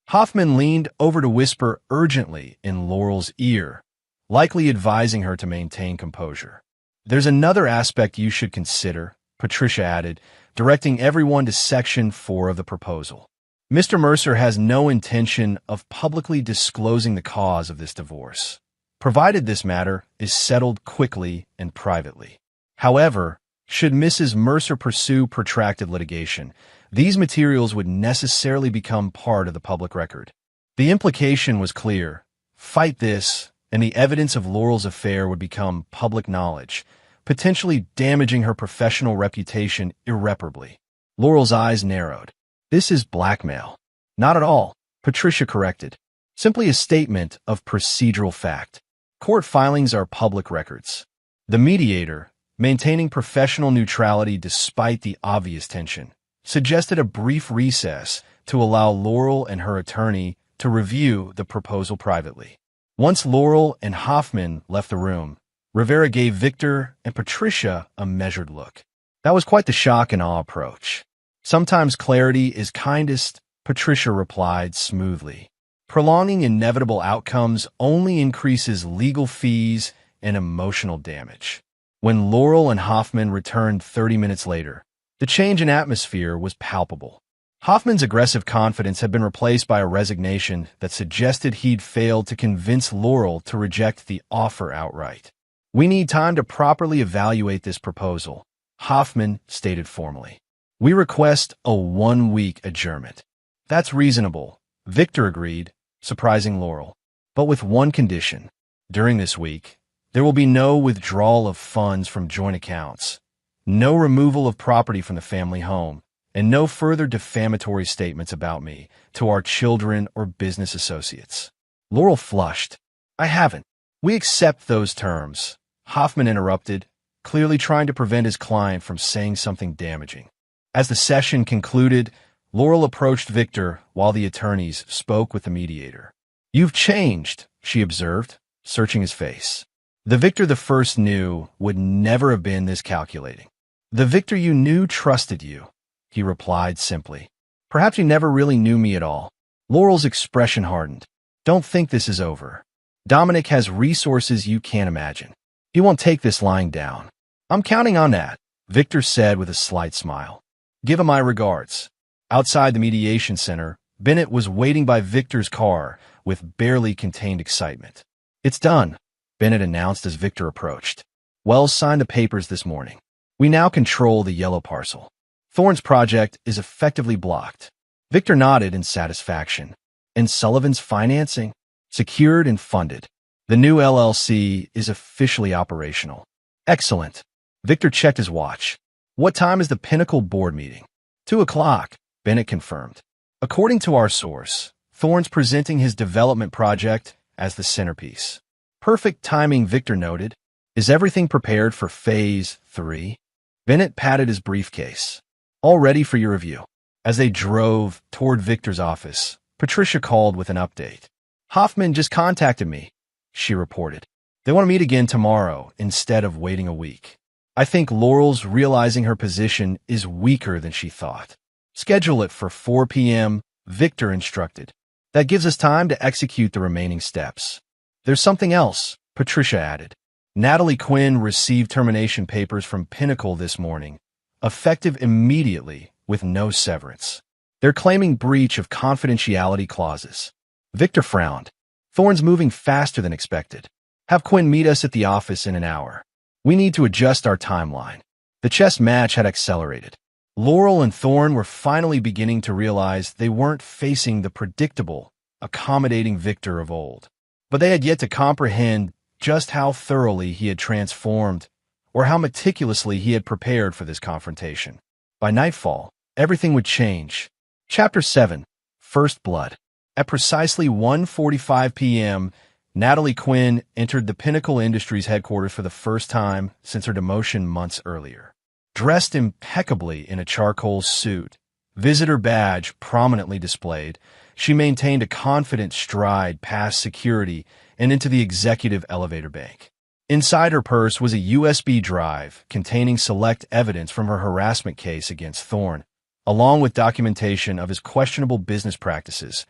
Speaker 1: Hoffman leaned over to whisper urgently in Laurel's ear, likely advising her to maintain composure. "There's another aspect you should consider," Patricia added, directing everyone to Section 4 of the proposal. "Mr. Mercer has no intention of publicly disclosing the cause of this divorce, provided this matter is settled quickly and privately. However, should Mrs. Mercer pursue protracted litigation, these materials would necessarily become part of the public record." The implication was clear. Fight this, and the evidence of Laurel's affair would become public knowledge, potentially damaging her professional reputation irreparably. Laurel's eyes narrowed. "This is blackmail." "Not at all," Patricia corrected. "Simply a statement of procedural fact. Court filings are public records." The mediator, maintaining professional neutrality despite the obvious tension, suggested a brief recess to allow Laurel and her attorney to review the proposal privately. Once Laurel and Hoffman left the room, Rivera gave Victor and Patricia a measured look. "That was quite the shock and awe approach." "Sometimes clarity is kindest," Patricia replied smoothly. "Prolonging inevitable outcomes only increases legal fees and emotional damage." When Laurel and Hoffman returned 30 minutes later, the change in atmosphere was palpable. Hoffman's aggressive confidence had been replaced by a resignation that suggested he'd failed to convince Laurel to reject the offer outright. "We need time to properly evaluate this proposal," Hoffman stated formally. "We request a 1-week adjournment." "That's reasonable," Victor agreed, surprising Laurel. "But with one condition. During this week, there will be no withdrawal of funds from joint accounts, no removal of property from the family home, and no further defamatory statements about me to our children or business associates." Laurel flushed. "I haven't." "We accept those terms," Hoffman interrupted, clearly trying to prevent his client from saying something damaging. As the session concluded, Laurel approached Victor while the attorneys spoke with the mediator. "You've changed," she observed, searching his face. The Victor the first knew would never have been this calculating. "The Victor you knew trusted you," he replied simply. "Perhaps you never really knew me at all." Laurel's expression hardened. "Don't think this is over. Dominic has resources you can't imagine. He won't take this lying down." "I'm counting on that," Victor said with a slight smile. "Give him my regards." Outside the mediation center, Bennett was waiting by Victor's car with barely contained excitement. "It's done," Bennett announced as Victor approached. "Wells signed the papers this morning. We now control the yellow parcel. Thorne's project is effectively blocked." Victor nodded in satisfaction. "And Sullivan's financing? Secured and funded. The new LLC is officially operational." "Excellent." Victor checked his watch. "What time is the Pinnacle board meeting?" 2:00, Bennett confirmed. "According to our source, Thorne's presenting his development project as the centerpiece." "Perfect timing," Victor noted. "Is everything prepared for Phase 3? Bennett patted his briefcase. "All ready for your review." As they drove toward Victor's office, Patricia called with an update. "Hoffman just contacted me," she reported. "They want to meet again tomorrow instead of waiting a week." "I think Laurel's realizing her position is weaker than she thought." "Schedule it for 4 p.m., Victor instructed. "That gives us time to execute the remaining steps." "There's something else," Patricia added. "Natalie Quinn received termination papers from Pinnacle this morning, effective immediately with no severance. They're claiming breach of confidentiality clauses." Victor frowned. "Thorne's moving faster than expected. Have Quinn meet us at the office in an hour. We need to adjust our timeline." The chess match had accelerated. Laurel and Thorne were finally beginning to realize they weren't facing the predictable, accommodating Victor of old. But they had yet to comprehend just how thoroughly he had transformed, or how meticulously he had prepared for this confrontation. By nightfall, everything would change. Chapter 7, First Blood. At precisely 1:45 p.m., Natalie Quinn entered the Pinnacle Industries headquarters for the first time since her demotion months earlier. Dressed impeccably in a charcoal suit, visitor badge prominently displayed, she maintained a confident stride past security and into the executive elevator bank. Inside her purse was a USB drive containing select evidence from her harassment case against Thorne, along with documentation of his questionable business practices,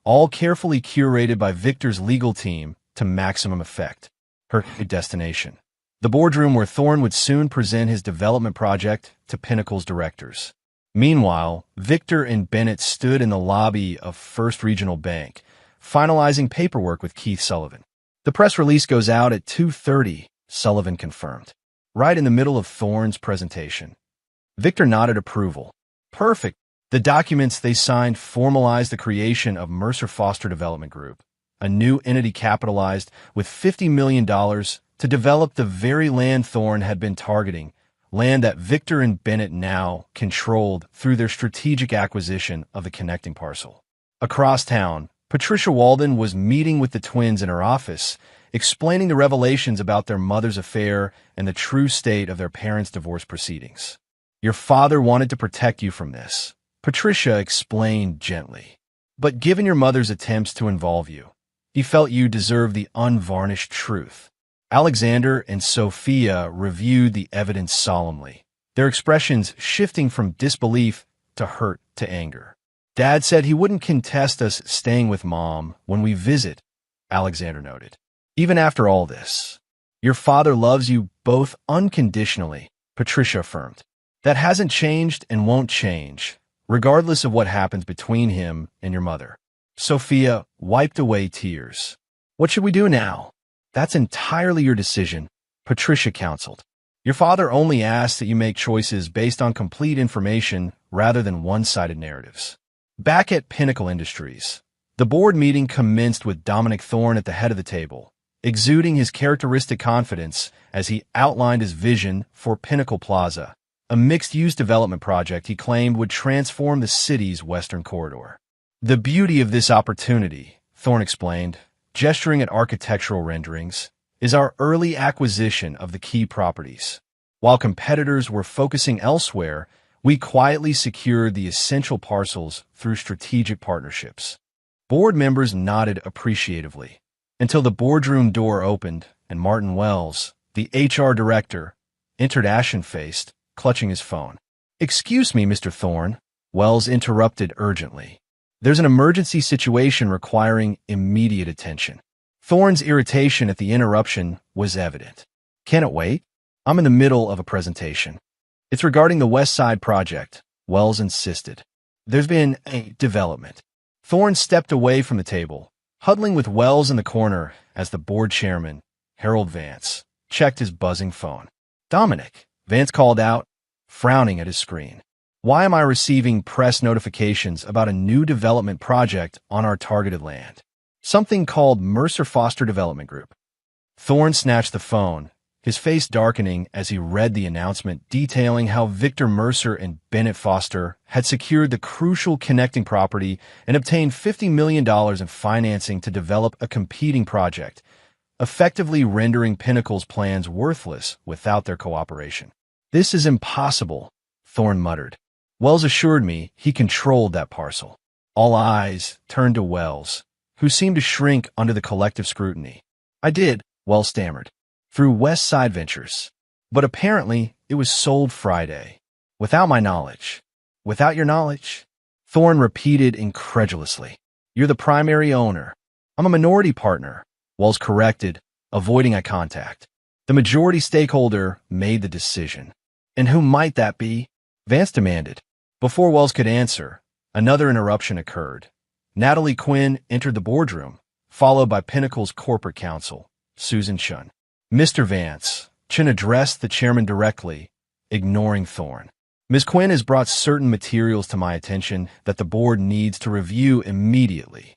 Speaker 1: all carefully curated by Victor's legal team to maximum effect. Her destination. The boardroom where Thorne would soon present his development project to Pinnacle's directors. Meanwhile, Victor and Bennett stood in the lobby of First Regional Bank, finalizing paperwork with Keith Sullivan. The press release goes out at 2:30, Sullivan confirmed. Right in the middle of Thorne's presentation. Victor nodded approval. Perfect. The documents they signed formalized the creation of Mercer Foster Development Group, a new entity capitalized with $50 million to develop the very land Thorne had been targeting, land that Victor and Bennett now controlled through their strategic acquisition of the connecting parcel. Across town, Patricia Walden was meeting with the twins in her office, explaining the revelations about their mother's affair and the true state of their parents' divorce proceedings. Your father wanted to protect you from this, Patricia explained gently. But given your mother's attempts to involve you, he felt you deserved the unvarnished truth. Alexander and Sophia reviewed the evidence solemnly, their expressions shifting from disbelief to hurt to anger. Dad said he wouldn't contest us staying with Mom when we visit, Alexander noted. Even after all this, your father loves you both unconditionally, Patricia affirmed. That hasn't changed and won't change, regardless of what happens between him and your mother. Sophia wiped away tears. What should we do now? That's entirely your decision, Patricia counseled. Your father only asks that you make choices based on complete information rather than one-sided narratives. Back at Pinnacle Industries, the board meeting commenced with Dominic Thorne at the head of the table, exuding his characteristic confidence as he outlined his vision for Pinnacle Plaza, a mixed-use development project he claimed would transform the city's western corridor. The beauty of this opportunity, Thorne explained, gesturing at architectural renderings, is our early acquisition of the key properties. While competitors were focusing elsewhere, we quietly secured the essential parcels through strategic partnerships. Board members nodded appreciatively, until the boardroom door opened and Martin Wells, the HR director, entered ashen-faced, clutching his phone. Excuse me, Mr. Thorne, Wells interrupted urgently. There's an emergency situation requiring immediate attention. Thorne's irritation at the interruption was evident. Can it wait? I'm in the middle of a presentation. It's regarding the West Side project, Wells insisted. There's been a development. Thorne stepped away from the table, huddling with Wells in the corner as the board chairman, Harold Vance, checked his buzzing phone. Dominic, Vance called out, frowning at his screen. Why am I receiving press notifications about a new development project on our targeted land? Something called Mercer Foster Development Group. Thorne snatched the phone, his face darkening as he read the announcement detailing how Victor Mercer and Bennett Foster had secured the crucial connecting property and obtained $50 million in financing to develop a competing project, effectively rendering Pinnacle's plans worthless without their cooperation. This is impossible, Thorne muttered. Wells assured me he controlled that parcel. All eyes turned to Wells, who seemed to shrink under the collective scrutiny. I did, Wells stammered, through West Side Ventures. But apparently it was sold Friday. Without my knowledge. Without your knowledge? Thorne repeated incredulously. You're the primary owner. I'm a minority partner, Wells corrected, avoiding eye contact. The majority stakeholder made the decision. And who might that be? Vance demanded. Before Wells could answer, another interruption occurred. Natalie Quinn entered the boardroom, followed by Pinnacle's corporate counsel, Susan Chun. Mr. Vance, Chun addressed the chairman directly, ignoring Thorne. Ms. Quinn has brought certain materials to my attention that the board needs to review immediately.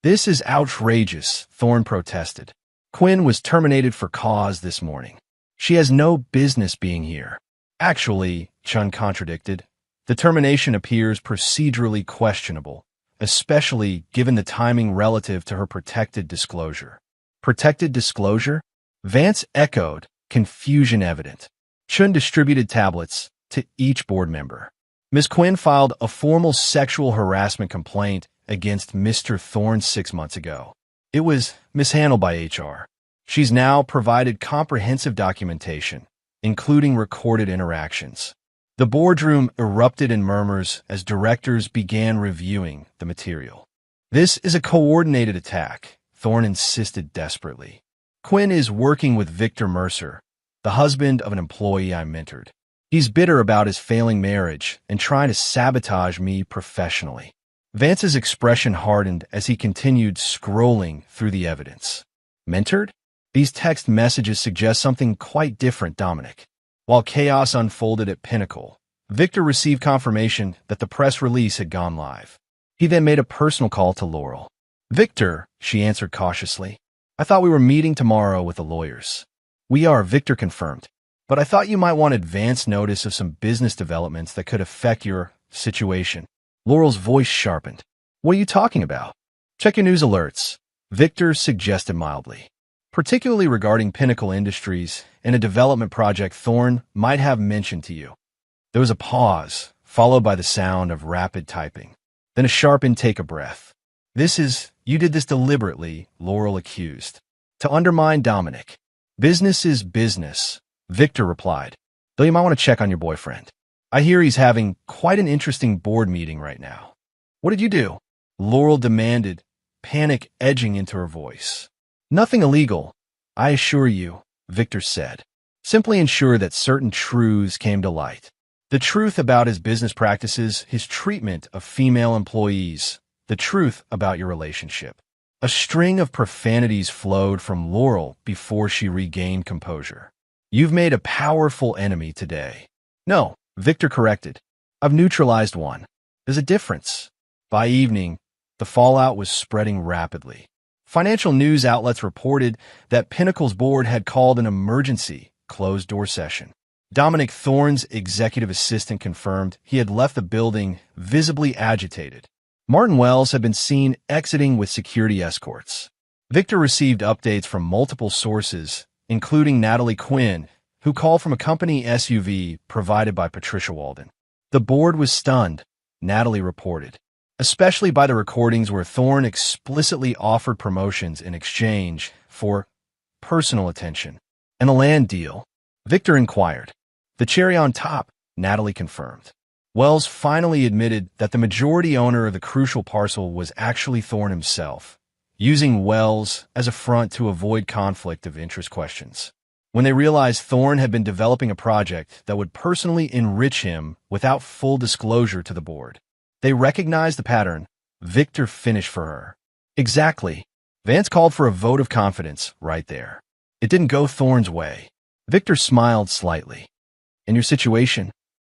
Speaker 1: This is outrageous, Thorne protested. Quinn was terminated for cause this morning. She has no business being here. Actually, Chun contradicted, the termination appears procedurally questionable, especially given the timing relative to her protected disclosure. Protected disclosure? Vance echoed, confusion evident. Chun distributed tablets to each board member. Ms. Quinn filed a formal sexual harassment complaint against Mr. Thorne 6 months ago. It was mishandled by HR. She's now provided comprehensive documentation, including recorded interactions. The boardroom erupted in murmurs as directors began reviewing the material. This is a coordinated attack, Thorne insisted desperately. Quinn is working with Victor Mercer, the husband of an employee I mentored. He's bitter about his failing marriage and trying to sabotage me professionally. Vance's expression hardened as he continued scrolling through the evidence. Mentored? These text messages suggest something quite different, Dominic. While chaos unfolded at Pinnacle, Victor received confirmation that the press release had gone live. He then made a personal call to Laurel. Victor, she answered cautiously. I thought we were meeting tomorrow with the lawyers. We are, Victor confirmed. But I thought you might want advance notice of some business developments that could affect your situation. Laurel's voice sharpened. What are you talking about? Check your news alerts, Victor suggested mildly. Particularly regarding Pinnacle Industries and a development project Thorne might have mentioned to you. There was a pause, followed by the sound of rapid typing. Then a sharp intake of breath. You did this deliberately, Laurel accused. To undermine Dominic. Business is business, Victor replied. Though you might want to check on your boyfriend. I hear he's having quite an interesting board meeting right now. What did you do? Laurel demanded, panic edging into her voice. Nothing illegal, I assure you, Victor said. Simply ensure that certain truths came to light. The truth about his business practices, his treatment of female employees, the truth about your relationship. A string of profanities flowed from Laurel before she regained composure. You've made a powerful enemy today. No, Victor corrected. I've neutralized one. There's a difference. By evening, the fallout was spreading rapidly. Financial news outlets reported that Pinnacle's board had called an emergency closed-door session. Dominic Thorne's executive assistant confirmed he had left the building visibly agitated. Martin Wells had been seen exiting with security escorts. Victor received updates from multiple sources, including Natalie Quinn, who called from a company SUV provided by Patricia Walden. The board was stunned, Natalie reported, especially by the recordings where Thorne explicitly offered promotions in exchange for personal attention. And a land deal? Victor inquired. The cherry on top, Natalie confirmed. Wells finally admitted that the majority owner of the crucial parcel was actually Thorne himself, using Wells as a front to avoid conflict of interest questions. When they realized Thorne had been developing a project that would personally enrich him without full disclosure to the board, they recognized the pattern. Victor finished for her. Exactly. Vance called for a vote of confidence right there. It didn't go Thorne's way. Victor smiled slightly. In your situation,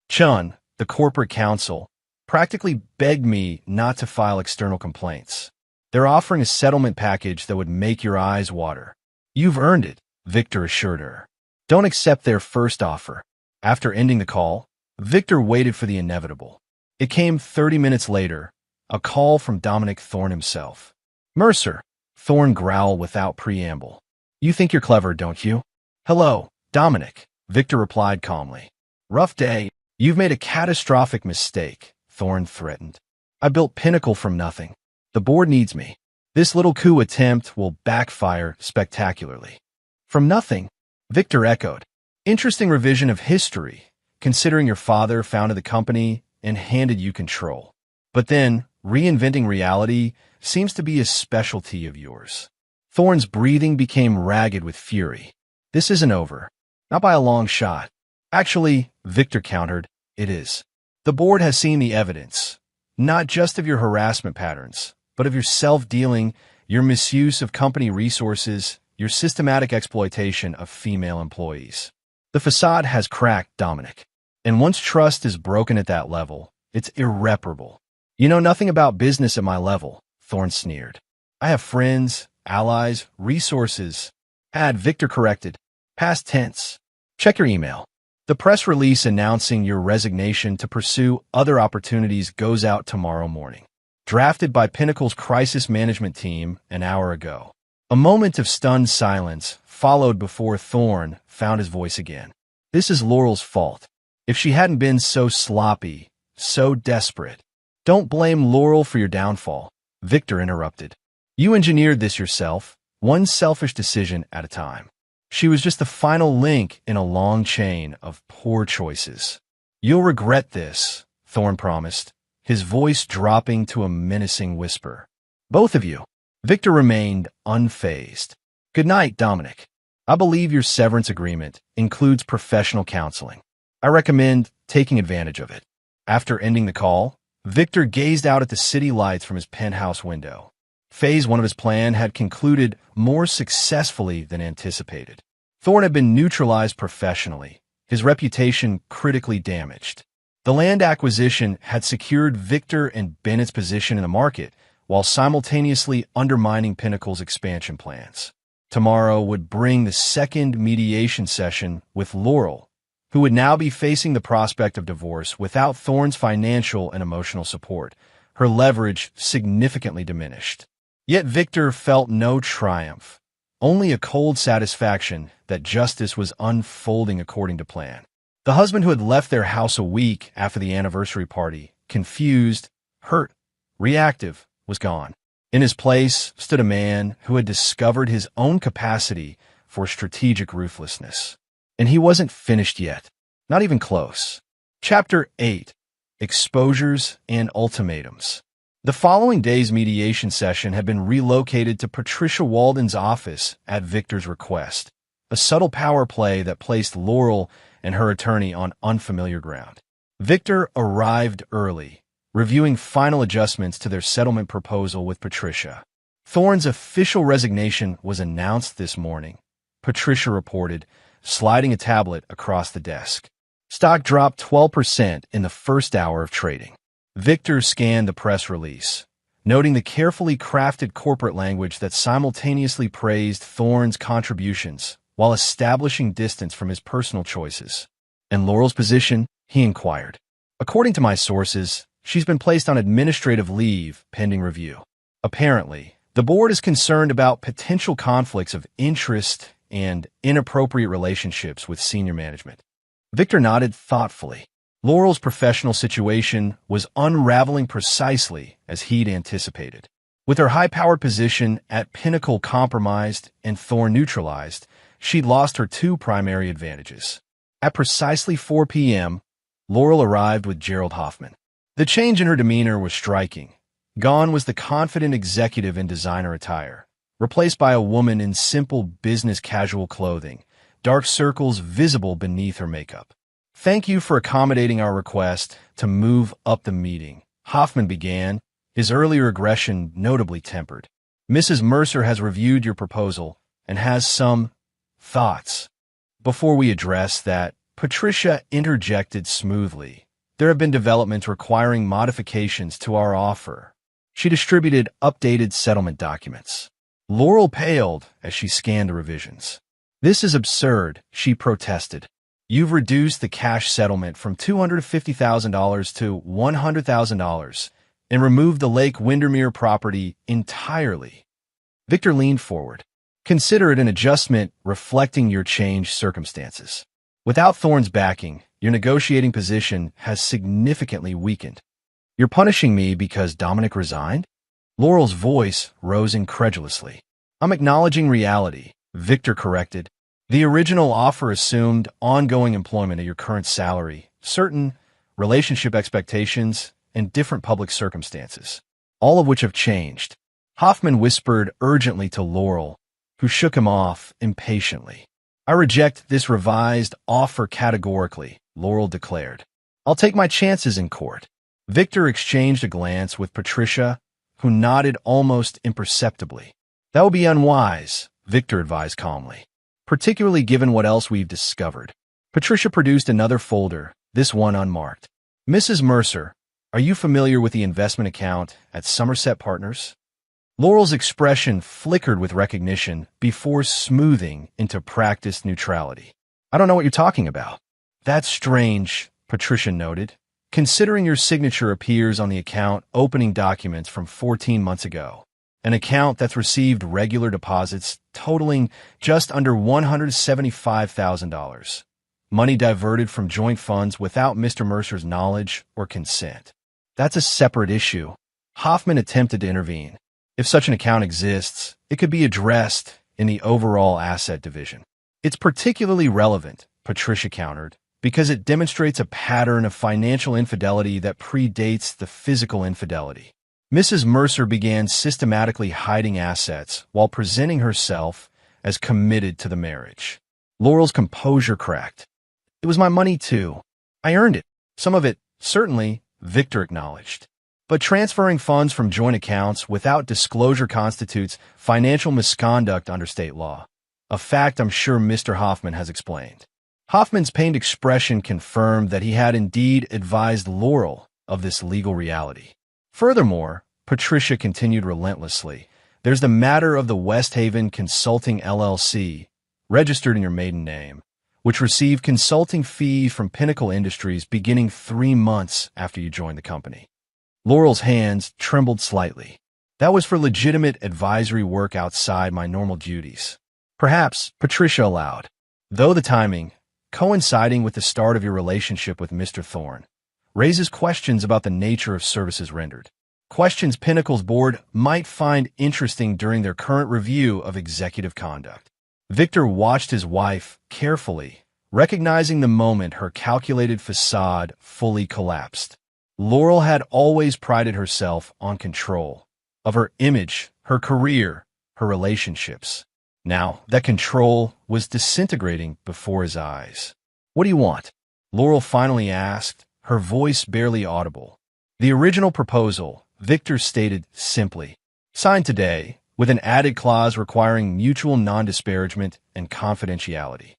Speaker 1: Chun, the corporate counsel, practically begged me not to file external complaints. They're offering a settlement package that would make your eyes water. You've earned it, Victor assured her. Don't accept their first offer. After ending the call, Victor waited for the inevitable. It came 30 minutes later, a call from Dominic Thorne himself. Mercer, Thorne growled without preamble. You think you're clever, don't you? Hello, Dominic, Victor replied calmly. Rough day. You've made a catastrophic mistake, Thorne threatened. I built Pinnacle from nothing. The board needs me. This little coup attempt will backfire spectacularly. From nothing, Victor echoed. Interesting revision of history, considering your father founded the company and handed you control. But then, reinventing reality seems to be a specialty of yours. Thorne's breathing became ragged with fury. This isn't over. Not by a long shot. Actually, Victor countered, it is. The board has seen the evidence, not just of your harassment patterns, but of your self-dealing, your misuse of company resources, your systematic exploitation of female employees. The facade has cracked, Dominic. And once trust is broken at that level, it's irreparable. You know nothing about business at my level, Thorne sneered. I have friends, allies, resources. Victor corrected. Past tense. Check your email. The press release announcing your resignation to pursue other opportunities goes out tomorrow morning. Drafted by Pinnacle's crisis management team an hour ago. A moment of stunned silence followed before Thorne found his voice again. This is Laurel's fault. If she hadn't been so sloppy, so desperate. Don't blame Laurel for your downfall, Victor interrupted. You engineered this yourself, one selfish decision at a time. She was just the final link in a long chain of poor choices. You'll regret this, Thorne promised, his voice dropping to a menacing whisper. Both of you. Victor remained unfazed. Good night, Dominic. I believe your severance agreement includes professional counseling. I recommend taking advantage of it. After ending the call, Victor gazed out at the city lights from his penthouse window. Phase 1 of his plan had concluded more successfully than anticipated. Thorne had been neutralized professionally, his reputation critically damaged. The land acquisition had secured Victor and Bennett's position in the market, while simultaneously undermining Pinnacle's expansion plans. Tomorrow would bring the second mediation session with Laurel, who would now be facing the prospect of divorce without Thorne's financial and emotional support, her leverage significantly diminished. Yet Victor felt no triumph, only a cold satisfaction that justice was unfolding according to plan. The husband who had left their house a week after the anniversary party, confused, hurt, reactive, was gone. In his place stood a man who had discovered his own capacity for strategic ruthlessness. And he wasn't finished yet, not even close. Chapter 8: Exposures and Ultimatums. The following day's mediation session had been relocated to Patricia Walden's office at Victor's request, a subtle power play that placed Laurel and her attorney on unfamiliar ground. Victor arrived early, reviewing final adjustments to their settlement proposal with Patricia. Thorne's official resignation was announced this morning, Patricia reported, sliding a tablet across the desk. Stock dropped 12% in the first hour of trading. Victor scanned the press release, noting the carefully crafted corporate language that simultaneously praised Thorne's contributions while establishing distance from his personal choices. And Laurel's position? He inquired. According to my sources, she's been placed on administrative leave pending review. Apparently, the board is concerned about potential conflicts of interest and inappropriate relationships with senior management. Victor nodded thoughtfully. Laurel's professional situation was unraveling precisely as he'd anticipated. With her high-powered position at Pinnacle compromised and Thorne neutralized, she'd lost her two primary advantages. At precisely 4 p.m., Laurel arrived with Gerald Hoffman. The change in her demeanor was striking. Gone was the confident executive in designer attire, replaced by a woman in simple business casual clothing, dark circles visible beneath her makeup. Thank you for accommodating our request to move up the meeting, Hoffman began, his earlier aggression notably tempered. Mrs. Mercer has reviewed your proposal and has some thoughts. Before we address that, Patricia interjected smoothly. There have been developments requiring modifications to our offer. She distributed updated settlement documents. Laurel paled as she scanned the revisions. This is absurd, she protested. You've reduced the cash settlement from $250,000 to $100,000 and removed the Lake Windermere property entirely. Victor leaned forward. Consider it an adjustment reflecting your changed circumstances. Without Thorne's backing, your negotiating position has significantly weakened. You're punishing me because Dominic resigned? Laurel's voice rose incredulously. I'm acknowledging reality, Victor corrected. The original offer assumed ongoing employment at your current salary, certain relationship expectations, and different public circumstances, all of which have changed. Hoffman whispered urgently to Laurel, who shook him off impatiently. I reject this revised offer categorically, Laurel declared. I'll take my chances in court. Victor exchanged a glance with Patricia, who nodded almost imperceptibly. That would be unwise, Victor advised calmly, particularly given what else we've discovered. Patricia produced another folder, this one unmarked. Mrs. Mercer, are you familiar with the investment account at Somerset Partners? Laurel's expression flickered with recognition before smoothing into practiced neutrality. I don't know what you're talking about. That's strange, Patricia noted, considering your signature appears on the account opening documents from 14 months ago. An account that's received regular deposits totaling just under $175,000. Money diverted from joint funds without Mr. Mercer's knowledge or consent. That's a separate issue. Hoffman attempted to intervene. If such an account exists, it could be addressed in the overall asset division. It's particularly relevant, Patricia countered, because it demonstrates a pattern of financial infidelity that predates the physical infidelity. Mrs. Mercer began systematically hiding assets while presenting herself as committed to the marriage. Laurel's composure cracked. It was my money, too. I earned it. Some of it, certainly, Victor acknowledged. But transferring funds from joint accounts without disclosure constitutes financial misconduct under state law, a fact I'm sure Mr. Hoffman has explained. Hoffman's pained expression confirmed that he had indeed advised Laurel of this legal reality. Furthermore, Patricia continued relentlessly. There's the matter of the West Haven Consulting LLC, registered in your maiden name, which received consulting fees from Pinnacle Industries beginning 3 months after you joined the company. Laurel's hands trembled slightly. That was for legitimate advisory work outside my normal duties. Perhaps, Patricia allowed. Though the timing, coinciding with the start of your relationship with Mr. Thorne, raises questions about the nature of services rendered. Questions Pinnacle's board might find interesting during their current review of executive conduct. Victor watched his wife carefully, recognizing the moment her calculated facade fully collapsed. Laurel had always prided herself on control of her image, her career, her relationships. Now, that control was disintegrating before his eyes. "What do you want?" Laurel finally asked, her voice barely audible. The original proposal, Victor stated simply, signed today, with an added clause requiring mutual non-disparagement and confidentiality.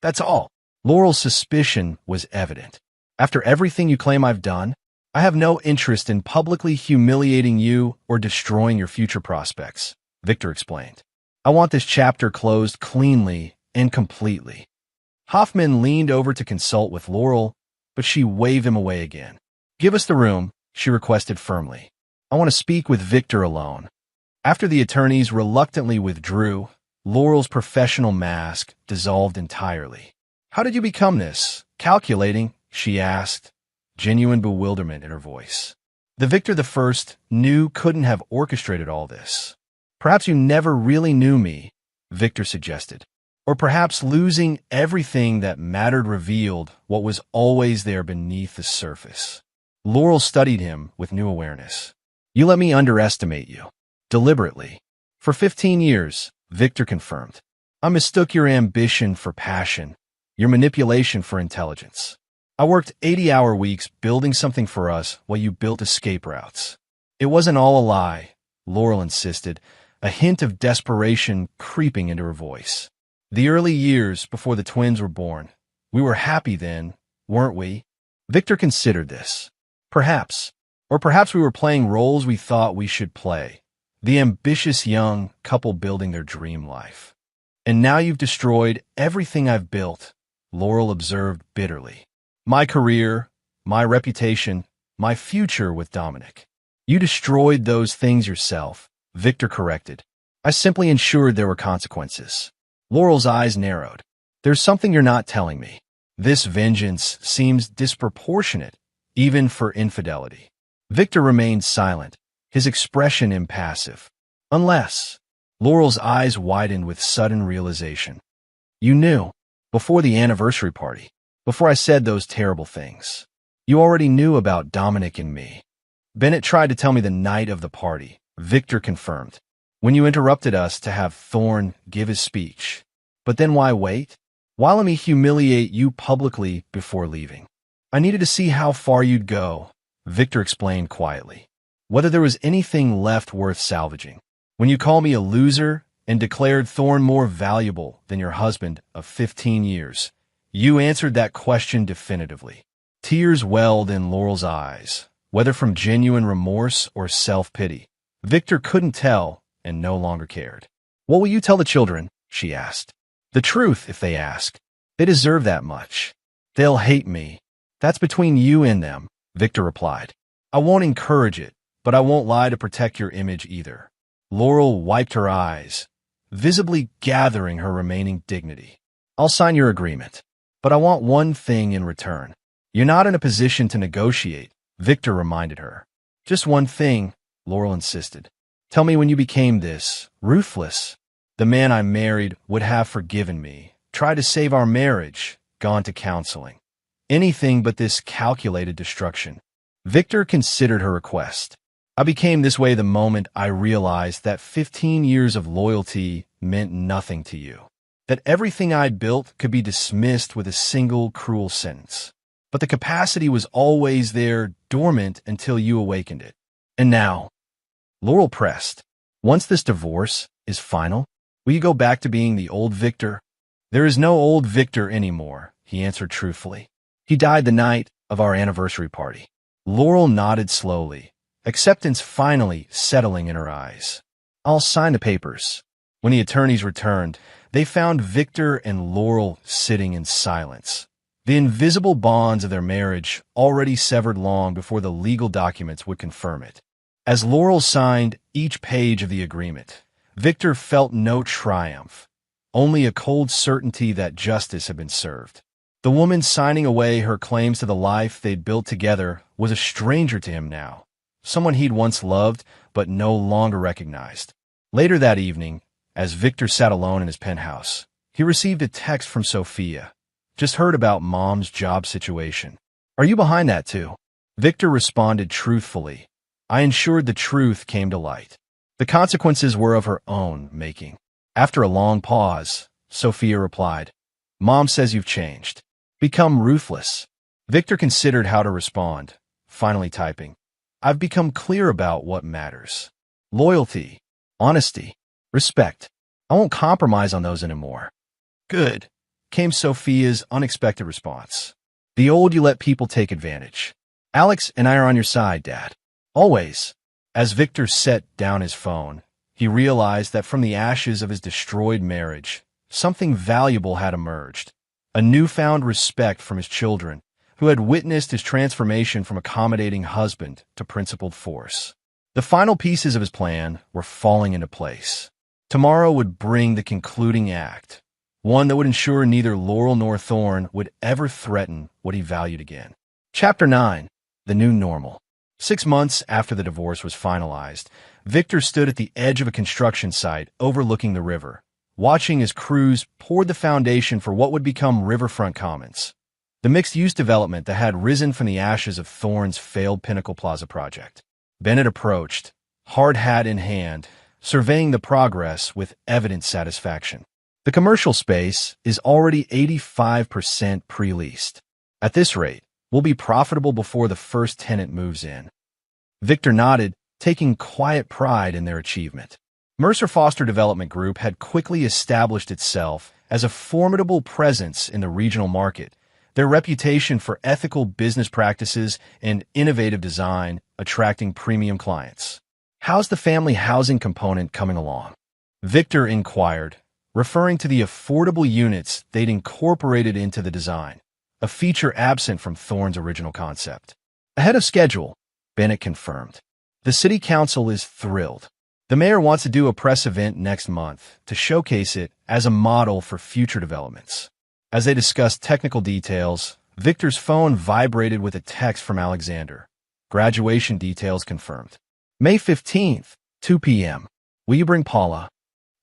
Speaker 1: That's all. Laurel's suspicion was evident. After everything you claim I've done, I have no interest in publicly humiliating you or destroying your future prospects, Victor explained. I want this chapter closed cleanly and completely. Hoffman leaned over to consult with Laurel, but she waved him away again. Give us the room, she requested firmly. I want to speak with Victor alone. After the attorneys reluctantly withdrew, Laurel's professional mask dissolved entirely. How did you become this? Calculating, she asked, genuine bewilderment in her voice. The Victor I knew couldn't have orchestrated all this. Perhaps you never really knew me, Victor suggested. Or perhaps losing everything that mattered revealed what was always there beneath the surface. Laurel studied him with new awareness. You let me underestimate you. Deliberately. For 15 years, Victor confirmed. I mistook your ambition for passion, your manipulation for intelligence. I worked 80-hour weeks building something for us while you built escape routes. It wasn't all a lie, Laurel insisted, a hint of desperation creeping into her voice. The early years before the twins were born. We were happy then, weren't we? Victor considered this. Perhaps. Or perhaps we were playing roles we thought we should play. The ambitious young couple building their dream life. And now you've destroyed everything I've built, Laurel observed bitterly. My career, my reputation, my future with Dominic. You destroyed those things yourself, Victor corrected. I simply ensured there were consequences. Laurel's eyes narrowed. There's something you're not telling me. This vengeance seems disproportionate, even for infidelity. Victor remained silent, his expression impassive. Unless, Laurel's eyes widened with sudden realization. You knew, before the anniversary party, before I said those terrible things. You already knew about Dominic and me. Bennett tried to tell me the night of the party, Victor confirmed, when you interrupted us to have Thorne give his speech. But then why wait? Why let me humiliate you publicly before leaving? I needed to see how far you'd go, Victor explained quietly. Whether there was anything left worth salvaging. When you called me a loser and declared Thorne more valuable than your husband of 15 years, you answered that question definitively. Tears welled in Laurel's eyes, whether from genuine remorse or self-pity. Victor couldn't tell and no longer cared. What will you tell the children? She asked. The truth, if they ask. They deserve that much. They'll hate me. That's between you and them, Victor replied. I won't encourage it, but I won't lie to protect your image either. Laurel wiped her eyes, visibly gathering her remaining dignity. I'll sign your agreement, but I want one thing in return. You're not in a position to negotiate, Victor reminded her. Just one thing, Laurel insisted. Tell me when you became this, ruthless. The man I married would have forgiven me, tried to save our marriage, gone to counseling. Anything but this calculated destruction. Victor considered her request. I became this way the moment I realized that 15 years of loyalty meant nothing to you. That everything I'd built could be dismissed with a single cruel sentence. But the capacity was always there, dormant until you awakened it. And now, Laurel pressed, once this divorce is final, will you go back to being the old Victor? There is no old Victor anymore, he answered truthfully. He died the night of our anniversary party. Laurel nodded slowly, acceptance finally settling in her eyes. I'll sign the papers. When the attorneys returned, they found Victor and Laurel sitting in silence. The invisible bonds of their marriage already severed long before the legal documents would confirm it. As Laurel signed each page of the agreement, Victor felt no triumph, only a cold certainty that justice had been served. The woman signing away her claims to the life they'd built together was a stranger to him now, someone he'd once loved but no longer recognized. Later that evening, as Victor sat alone in his penthouse, he received a text from Sophia. Just heard about Mom's job situation. Are you behind that too? Victor responded truthfully. I ensured the truth came to light. The consequences were of her own making. After a long pause, Sophia replied, Mom says you've changed. Become ruthless. Victor considered how to respond, finally typing, I've become clear about what matters. Loyalty, honesty, respect. I won't compromise on those anymore. Good, came Sophia's unexpected response. The old you let people take advantage. Alex and I are on your side, Dad. Always. As Victor set down his phone, he realized that from the ashes of his destroyed marriage, something valuable had emerged. A newfound respect from his children, who had witnessed his transformation from accommodating husband to principled force. The final pieces of his plan were falling into place. Tomorrow would bring the concluding act, one that would ensure neither Laurel nor Thorn would ever threaten what he valued again. Chapter 9. The New Normal. 6 months after the divorce was finalized, Victor stood at the edge of a construction site overlooking the river, watching as crews poured the foundation for what would become Riverfront Commons, the mixed-use development that had risen from the ashes of Thorn's failed Pinnacle Plaza project. Bennett approached, hard hat in hand, surveying the progress with evident satisfaction. The commercial space is already 85% pre-leased. At this rate, we'll be profitable before the first tenant moves in. Victor nodded, taking quiet pride in their achievement. Mercer Foster Development Group had quickly established itself as a formidable presence in the regional market, their reputation for ethical business practices and innovative design attracting premium clients. How's the family housing component coming along? Victor inquired, referring to the affordable units they'd incorporated into the design, a feature absent from Thorn's original concept. Ahead of schedule, Bennett confirmed. The city council is thrilled. The mayor wants to do a press event next month to showcase it as a model for future developments. As they discussed technical details, Victor's phone vibrated with a text from Alexander. Graduation details confirmed. May 15th, 2 p.m. Will you bring Paula?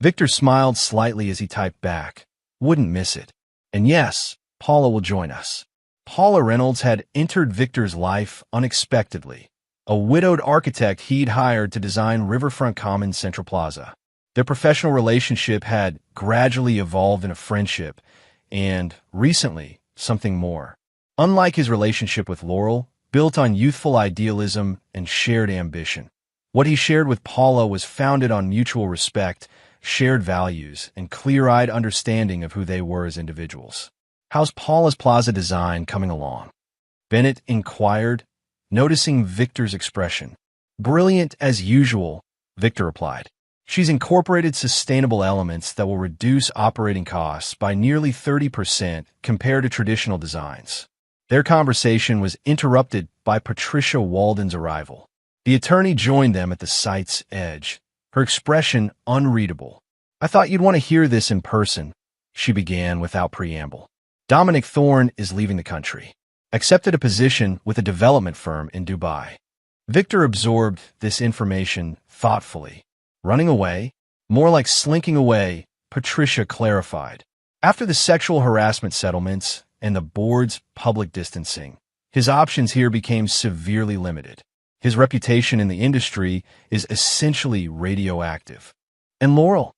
Speaker 1: Victor smiled slightly as he typed back. Wouldn't miss it. And yes, Paula will join us. Paula Reynolds had entered Victor's life unexpectedly, a widowed architect he'd hired to design Riverfront Commons Central Plaza. Their professional relationship had gradually evolved in a friendship and, recently, something more. Unlike his relationship with Laurel, built on youthful idealism and shared ambition, what he shared with Paula was founded on mutual respect, shared values, and clear-eyed understanding of who they were as individuals. How's Paula's plaza design coming along? Bennett inquired, noticing Victor's expression. Brilliant as usual, Victor replied. She's incorporated sustainable elements that will reduce operating costs by nearly 30% compared to traditional designs. Their conversation was interrupted by Patricia Walden's arrival. The attorney joined them at the site's edge, her expression unreadable. I thought you'd want to hear this in person, she began without preamble. Dominic Thorne is leaving the country. Accepted a position with a development firm in Dubai. Victor absorbed this information thoughtfully. Running away? More like slinking away, Patricia clarified. After the sexual harassment settlements and the board's public distancing, his options here became severely limited. His reputation in the industry is essentially radioactive. And Laurel?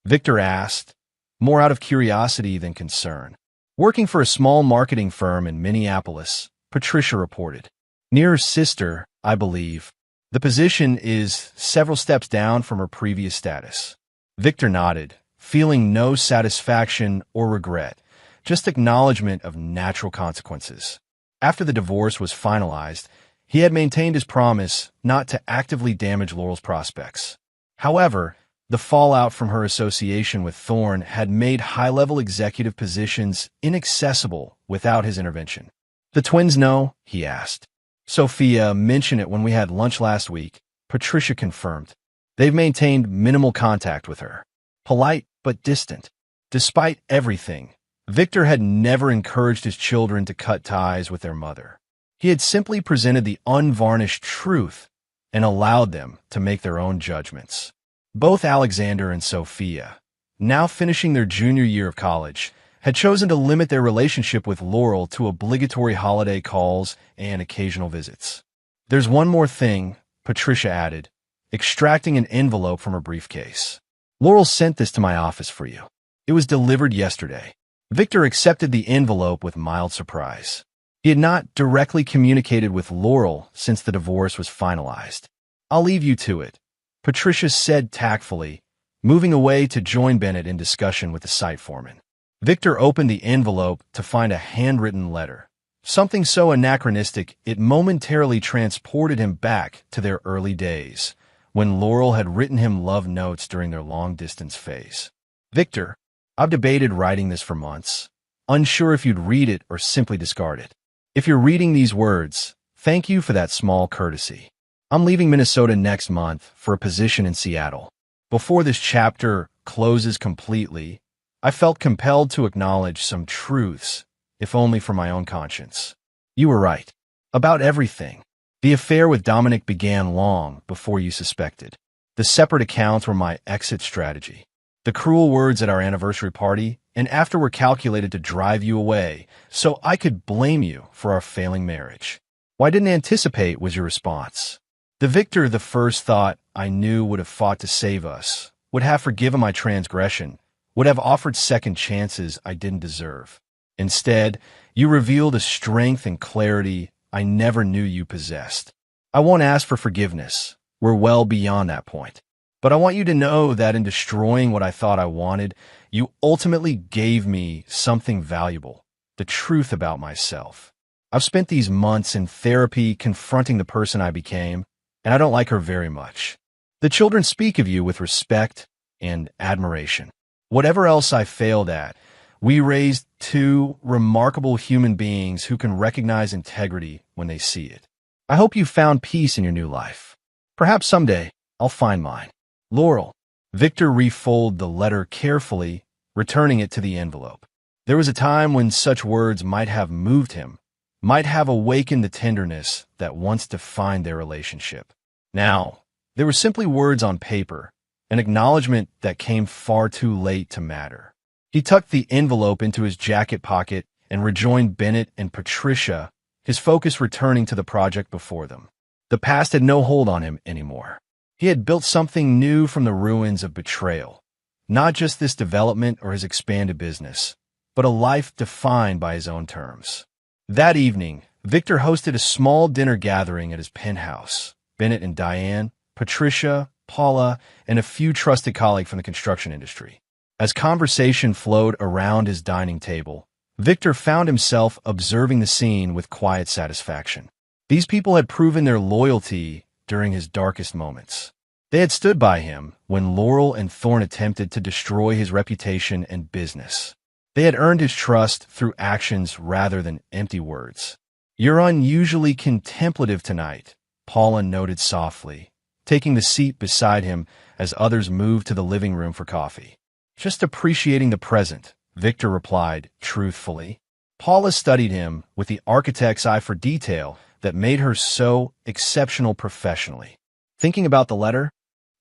Speaker 1: Victor asked, more out of curiosity than concern. Working for a small marketing firm in Minneapolis, Patricia reported. Near her sister, I believe. The position is several steps down from her previous status. Victor nodded, feeling no satisfaction or regret, just acknowledgement of natural consequences. After the divorce was finalized, he had maintained his promise not to actively damage Laurel's prospects. However, the fallout from her association with Thorne had made high-level executive positions inaccessible without his intervention. The twins know? He asked. Sophia mentioned it when we had lunch last week, Patricia confirmed. They've maintained minimal contact with her. Polite, but distant. Despite everything, Victor had never encouraged his children to cut ties with their mother. He had simply presented the unvarnished truth and allowed them to make their own judgments. Both Alexander and Sophia, now finishing their junior year of college, had chosen to limit their relationship with Laurel to obligatory holiday calls and occasional visits. There's one more thing, Patricia added, extracting an envelope from her briefcase. Laurel sent this to my office for you. It was delivered yesterday. Victor accepted the envelope with mild surprise. He had not directly communicated with Laurel since the divorce was finalized. I'll leave you to it, Patricia said tactfully, moving away to join Bennett in discussion with the site foreman. Victor opened the envelope to find a handwritten letter. Something so anachronistic it momentarily transported him back to their early days, when Laurel had written him love notes during their long-distance phase. Victor, I've debated writing this for months, unsure if you'd read it or simply discard it. If you're reading these words, thank you for that small courtesy. I'm leaving Minnesota next month for a position in Seattle. Before this chapter closes completely, I felt compelled to acknowledge some truths, if only for my own conscience. You were right. About everything. The affair with Dominic began long before you suspected. The separate accounts were my exit strategy. The cruel words at our anniversary party and after were calculated to drive you away, so I could blame you for our failing marriage. Why didn't anticipate was your response. The Victor the first thought I knew would have fought to save us, would have forgiven my transgression, would have offered second chances I didn't deserve. Instead, you revealed a strength and clarity I never knew you possessed. I won't ask for forgiveness. We're well beyond that point. But I want you to know that in destroying what I thought I wanted, you ultimately gave me something valuable, the truth about myself. I've spent these months in therapy confronting the person I became, and I don't like her very much. The children speak of you with respect and admiration. Whatever else I failed at, we raised two remarkable human beings who can recognize integrity when they see it. I hope you found peace in your new life. Perhaps someday I'll find mine. Laurel. Victor refolded the letter carefully, returning it to the envelope. There was a time when such words might have moved him, might have awakened the tenderness that once defined their relationship. Now, they were simply words on paper, an acknowledgement that came far too late to matter. He tucked the envelope into his jacket pocket and rejoined Bennett and Patricia, his focus returning to the project before them. The past had no hold on him anymore. He had built something new from the ruins of betrayal. Not just this development or his expanded business, but a life defined by his own terms. That evening, Victor hosted a small dinner gathering at his penthouse. Bennett and Diane, Patricia, Paula, and a few trusted colleagues from the construction industry. As conversation flowed around his dining table, Victor found himself observing the scene with quiet satisfaction. These people had proven their loyalty during his darkest moments. They had stood by him when Laurel and Thorne attempted to destroy his reputation and business. They had earned his trust through actions rather than empty words. You're unusually contemplative tonight, Paula noted softly, taking the seat beside him as others moved to the living room for coffee. Just appreciating the present, Victor replied truthfully. Paula studied him with the architect's eye for detail that made her so exceptional professionally. Thinking about the letter,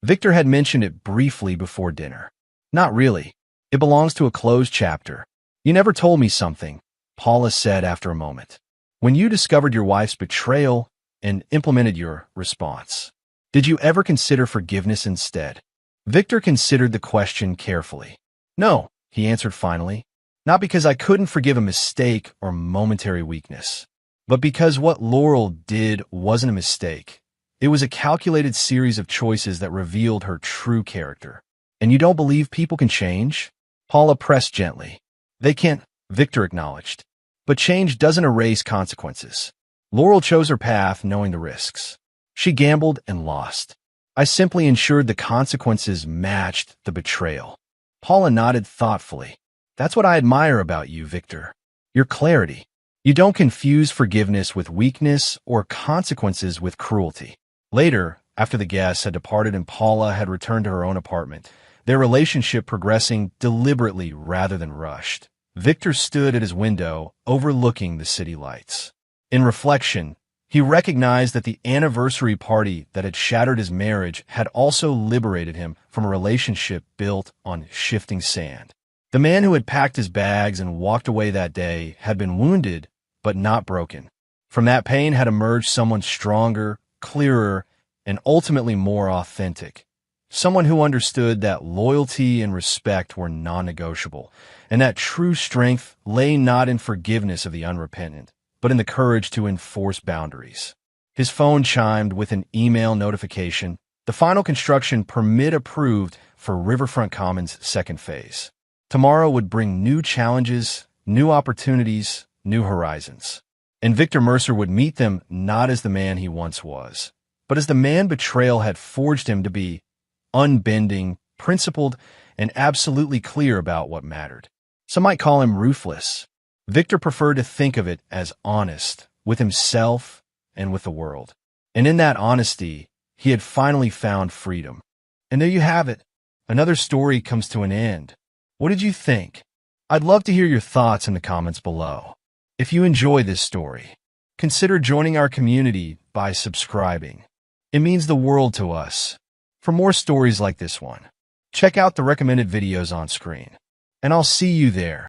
Speaker 1: Victor had mentioned it briefly before dinner. Not really. It belongs to a closed chapter. You never told me something, Paula said after a moment. When you discovered your wife's betrayal, and implemented your response. Did you ever consider forgiveness instead? Victor considered the question carefully. No, he answered finally, not because I couldn't forgive a mistake or momentary weakness, but because what Laurel did wasn't a mistake. It was a calculated series of choices that revealed her true character. And you don't believe people can change? Paula pressed gently. They can't, Victor acknowledged. But change doesn't erase consequences. Laurel chose her path knowing the risks. She gambled and lost. I simply ensured the consequences matched the betrayal. Paula nodded thoughtfully. That's what I admire about you, Victor. Your clarity. You don't confuse forgiveness with weakness or consequences with cruelty. Later, after the guests had departed and Paula had returned to her own apartment, their relationship progressing deliberately rather than rushed, Victor stood at his window overlooking the city lights. In reflection, he recognized that the anniversary party that had shattered his marriage had also liberated him from a relationship built on shifting sand. The man who had packed his bags and walked away that day had been wounded, but not broken. From that pain had emerged someone stronger, clearer, and ultimately more authentic. Someone who understood that loyalty and respect were non-negotiable, and that true strength lay not in forgiveness of the unrepentant, but in the courage to enforce boundaries. His phone chimed with an email notification. The final construction permit approved for Riverfront Commons' second phase. Tomorrow would bring new challenges, new opportunities, new horizons. And Victor Mercer would meet them not as the man he once was, but as the man betrayal had forged him to be, unbending, principled, and absolutely clear about what mattered. Some might call him ruthless. Victor preferred to think of it as honest, with himself and with the world. And in that honesty, he had finally found freedom. And there you have it. Another story comes to an end. What did you think? I'd love to hear your thoughts in the comments below. If you enjoy this story, consider joining our community by subscribing. It means the world to us. For more stories like this one, check out the recommended videos on screen. And I'll see you there.